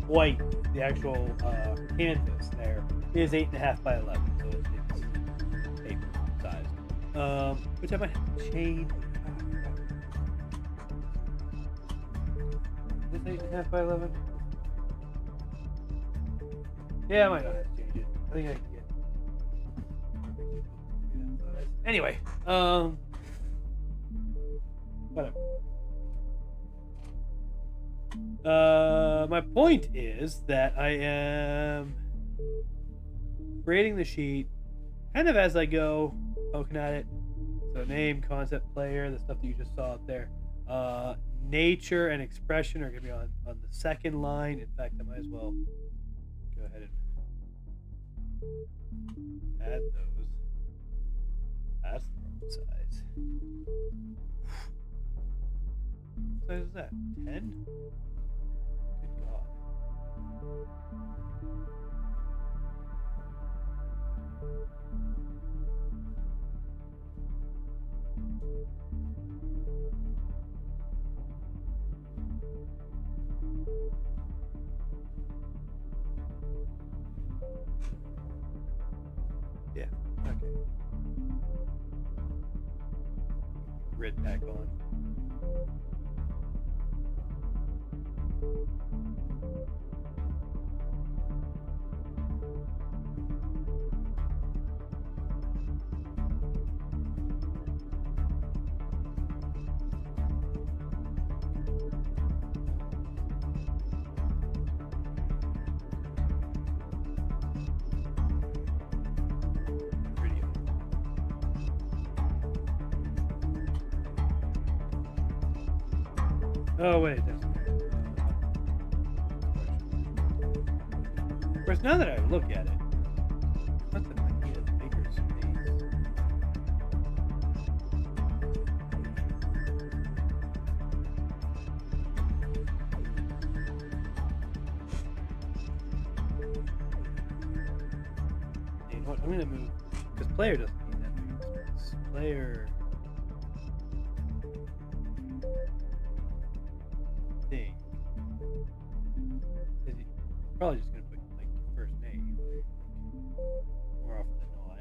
S1: white, the actual canvas there is 8.5 by 11, so it's paper size. Which I might have to change. Is this 8.5 by 11? Yeah, I might not have to change it. I think I can get. Anyway, whatever. My point is that I am creating the sheet kind of as I go, poking at it. So name, concept, player, the stuff that you just saw up there. Nature and expression are going to be on the second line. In fact, I might as well go ahead and add those. That's the wrong size. What size is that? 10? Good God. Yeah, okay. Grid back on. Oh wait, that's of course. Now that I look at it, not that I need a bigger space. You know what? I'm gonna move because player doesn't need that big of space. Player. Thing. Is he probably just gonna put like your first name, right? Like, more often than not.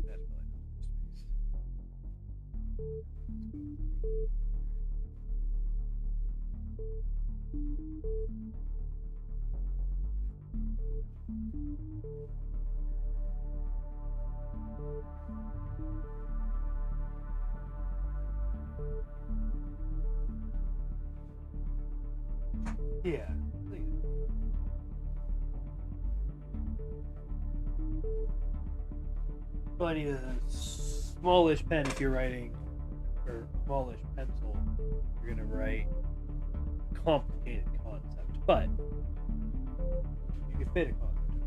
S1: That's probably not enough space. Yeah. Well, I need a smallish pen if you're writing, or smallish pencil. If you're gonna write complicated concept, but you can fit a concept in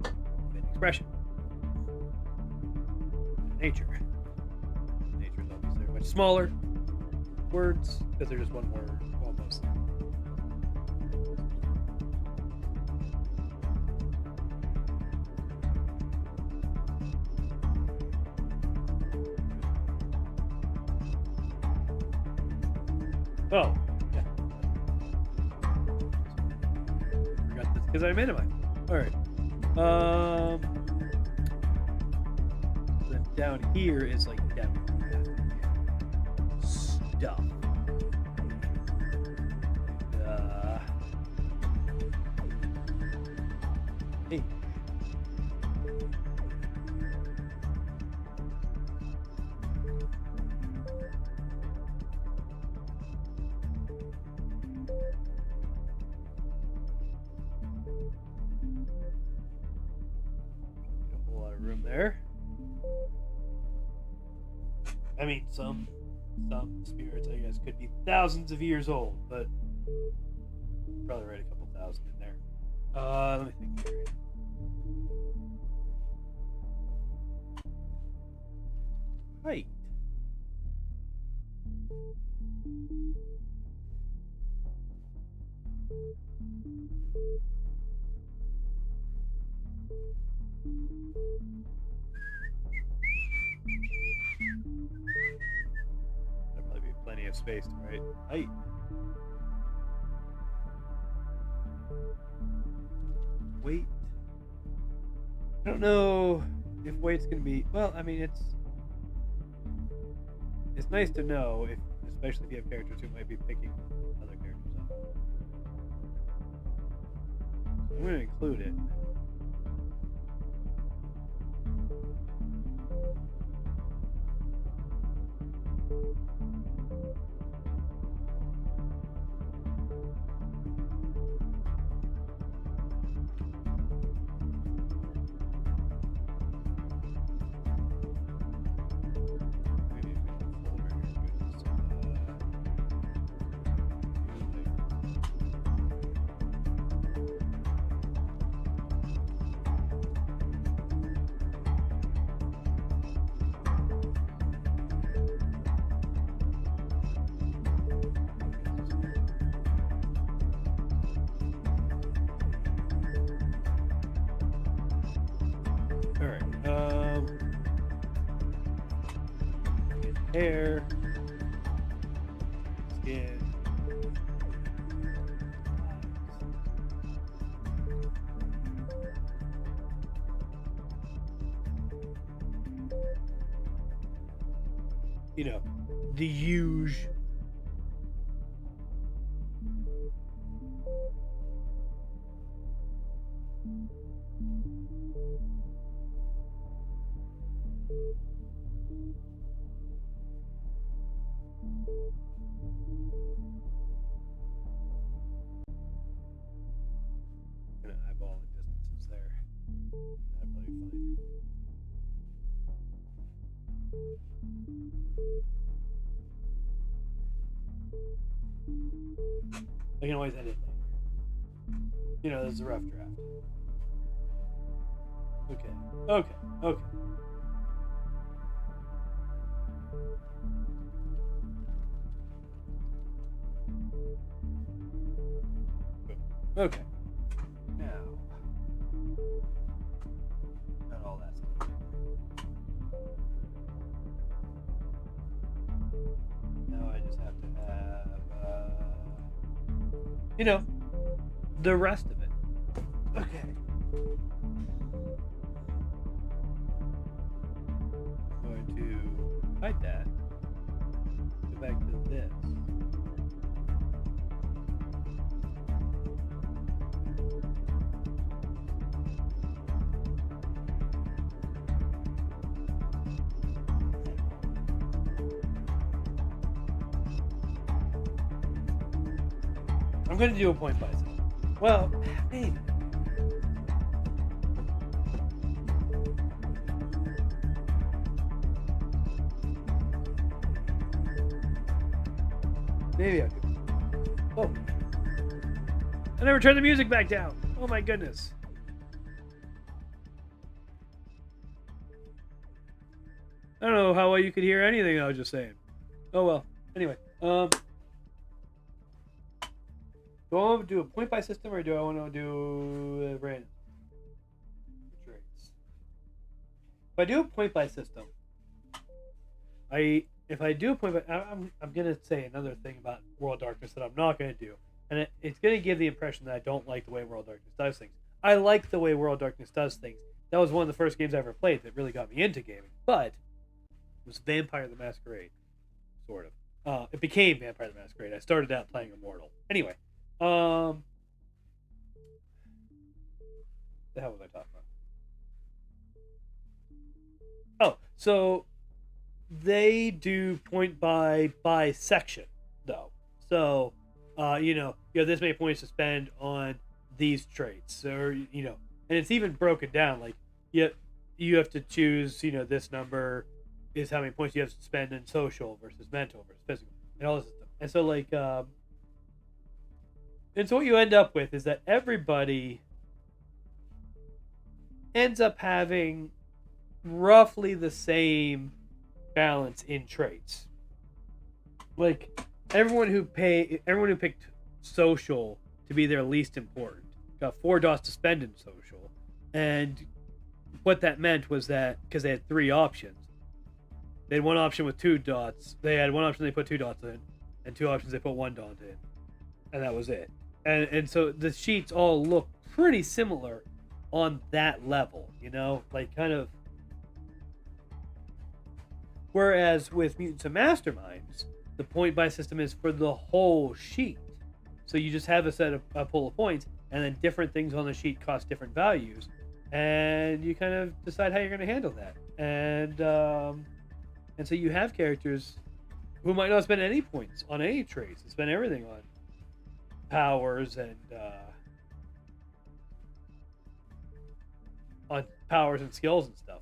S1: there. Fit expression. Nature. Nature is obviously much smaller. Words, because they're just one word almost. Oh, yeah. Forgot this because I made it mine. All right. Then down here is like demographic stuff. Hey. A whole lot of room there. I mean, some spirits, I guess, could be thousands of years old, but probably write a couple thousand in there. Let me think here. Height. There'll probably be plenty of space to write height. Weight. I don't know if weight's gonna be. Well, I mean, it's nice to know if, especially if you have characters who might be picking other characters up. I'm gonna include it. Hair, skin, you know, the huge. Gonna eyeball the distances there. That'll probably be fine. I can always edit later. You know, this is a rough draft. Okay. Okay. Now, got all that stuff. Now I just have to have, you know, the rest of it. Okay. I'm going to hide that. Go back to this. I'm going to do a point by system. Well, maybe. Maybe I'll do it. Oh. I never turned the music back down. Oh my goodness. I don't know how well you could hear anything I was just saying. Oh well. Anyway, do I want to do a point by system or do I want to do a random traits? If I do a point by system, if I do a point by, I'm gonna say another thing about World Darkness that I'm not gonna do, and it's gonna give the impression that I don't like the way World Darkness does things. I like the way World Darkness does things. That was one of the first games I ever played that really got me into gaming. But it was Vampire the Masquerade, sort of. It became Vampire the Masquerade. I started out playing Immortal. Anyway, the hell was I talking about? Oh, so they do point by section though. So, you have this many points to spend on these traits, or and it's even broken down. Like you have to choose. This number is how many points you have to spend in social versus mental versus physical, and all this stuff. And so and so what you end up with is that everybody ends up having roughly the same balance in traits. Like everyone who picked social to be their least important got 4 dots to spend in social, and what that meant was that because they had 3 options, they had one option with 2 dots. They had one option they put 2 dots in, and 2 options they put 1 dot in, and that was it. And so the sheets all look pretty similar on that level, like kind of. Whereas with Mutants and Masterminds, the point buy system is for the whole sheet. So you just have a pool of points, and then different things on the sheet cost different values, and you kind of decide how you're going to handle that. And so you have characters who might not spend any points on any traits, and spend everything on powers and skills and stuff.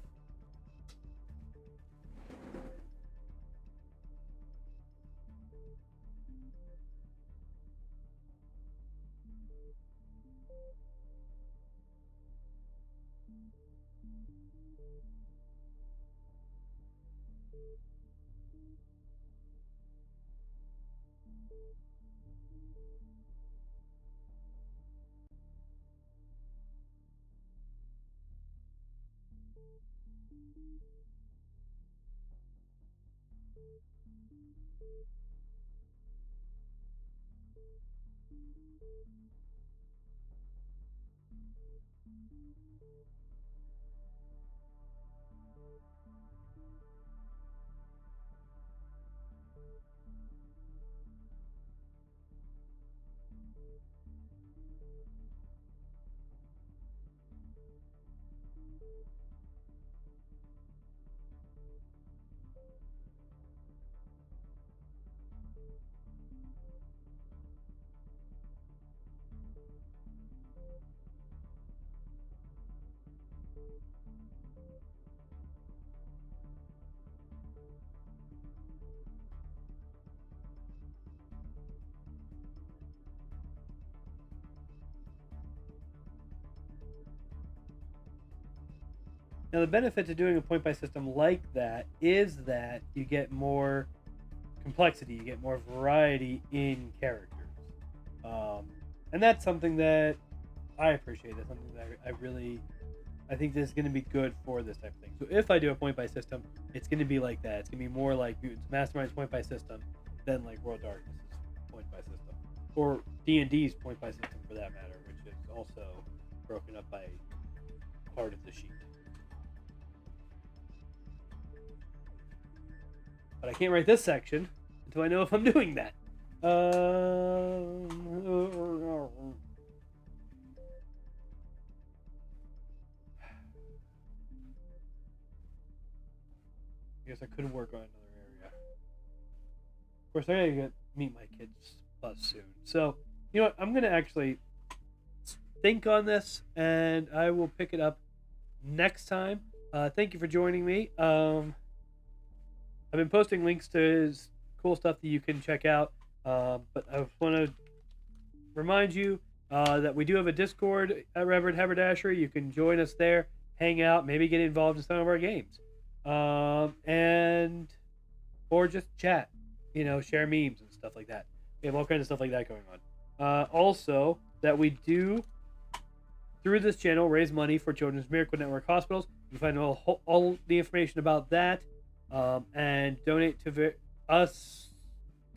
S1: Now, the benefit to doing a point buy system like that is that you get more complexity, you get more variety in characters. And that's something that I appreciate. That's something that I think this is going to be good for this type of thing. So if I do a point buy system, it's going to be like that. It's going to be more like Mastermind's point buy system than like World Darkness' point buy system, or D&D's point buy system for that matter, which is also broken up by part of the sheet. But I can't write this section until I know if I'm doing that. I guess I could work on another area. Of course, I gotta meet my kid's bus soon. So, you know what? I'm gonna actually think on this, and I will pick it up next time. Thank you for joining me. I've been posting links to cool stuff that you can check out. But I want to remind you that we do have a Discord at Reverend Haberdashery. You can join us there, hang out, maybe get involved in some of our games, and or just chat. You know, share memes and stuff like that. We have all kinds of stuff like that going on. Also, that we do through this channel raise money for Children's Miracle Network hospitals. You can find all the information about that, and donate to us,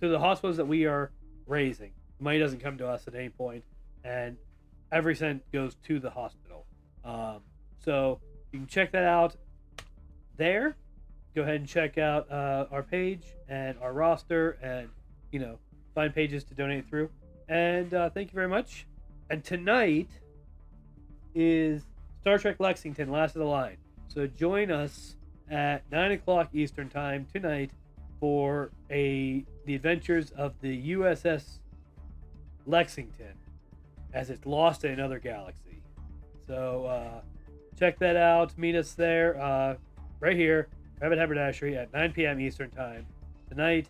S1: to the hospitals that we are raising. Money doesn't come to us at any point, and every cent goes to the hospital. So you can check that out there. Go ahead and check out our page and our roster, and find pages to donate through. And thank you very much. And tonight is Star Trek Lexington: Last of the Line. So join us at 9 o'clock Eastern Time tonight for the adventures of the USS Lexington as it's lost in another galaxy. So check that out. Meet us there right here, Rabbit Haberdashery, at 9 p.m. Eastern Time tonight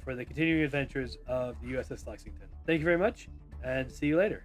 S1: for the continuing adventures of the USS Lexington. Thank you very much, and see you later.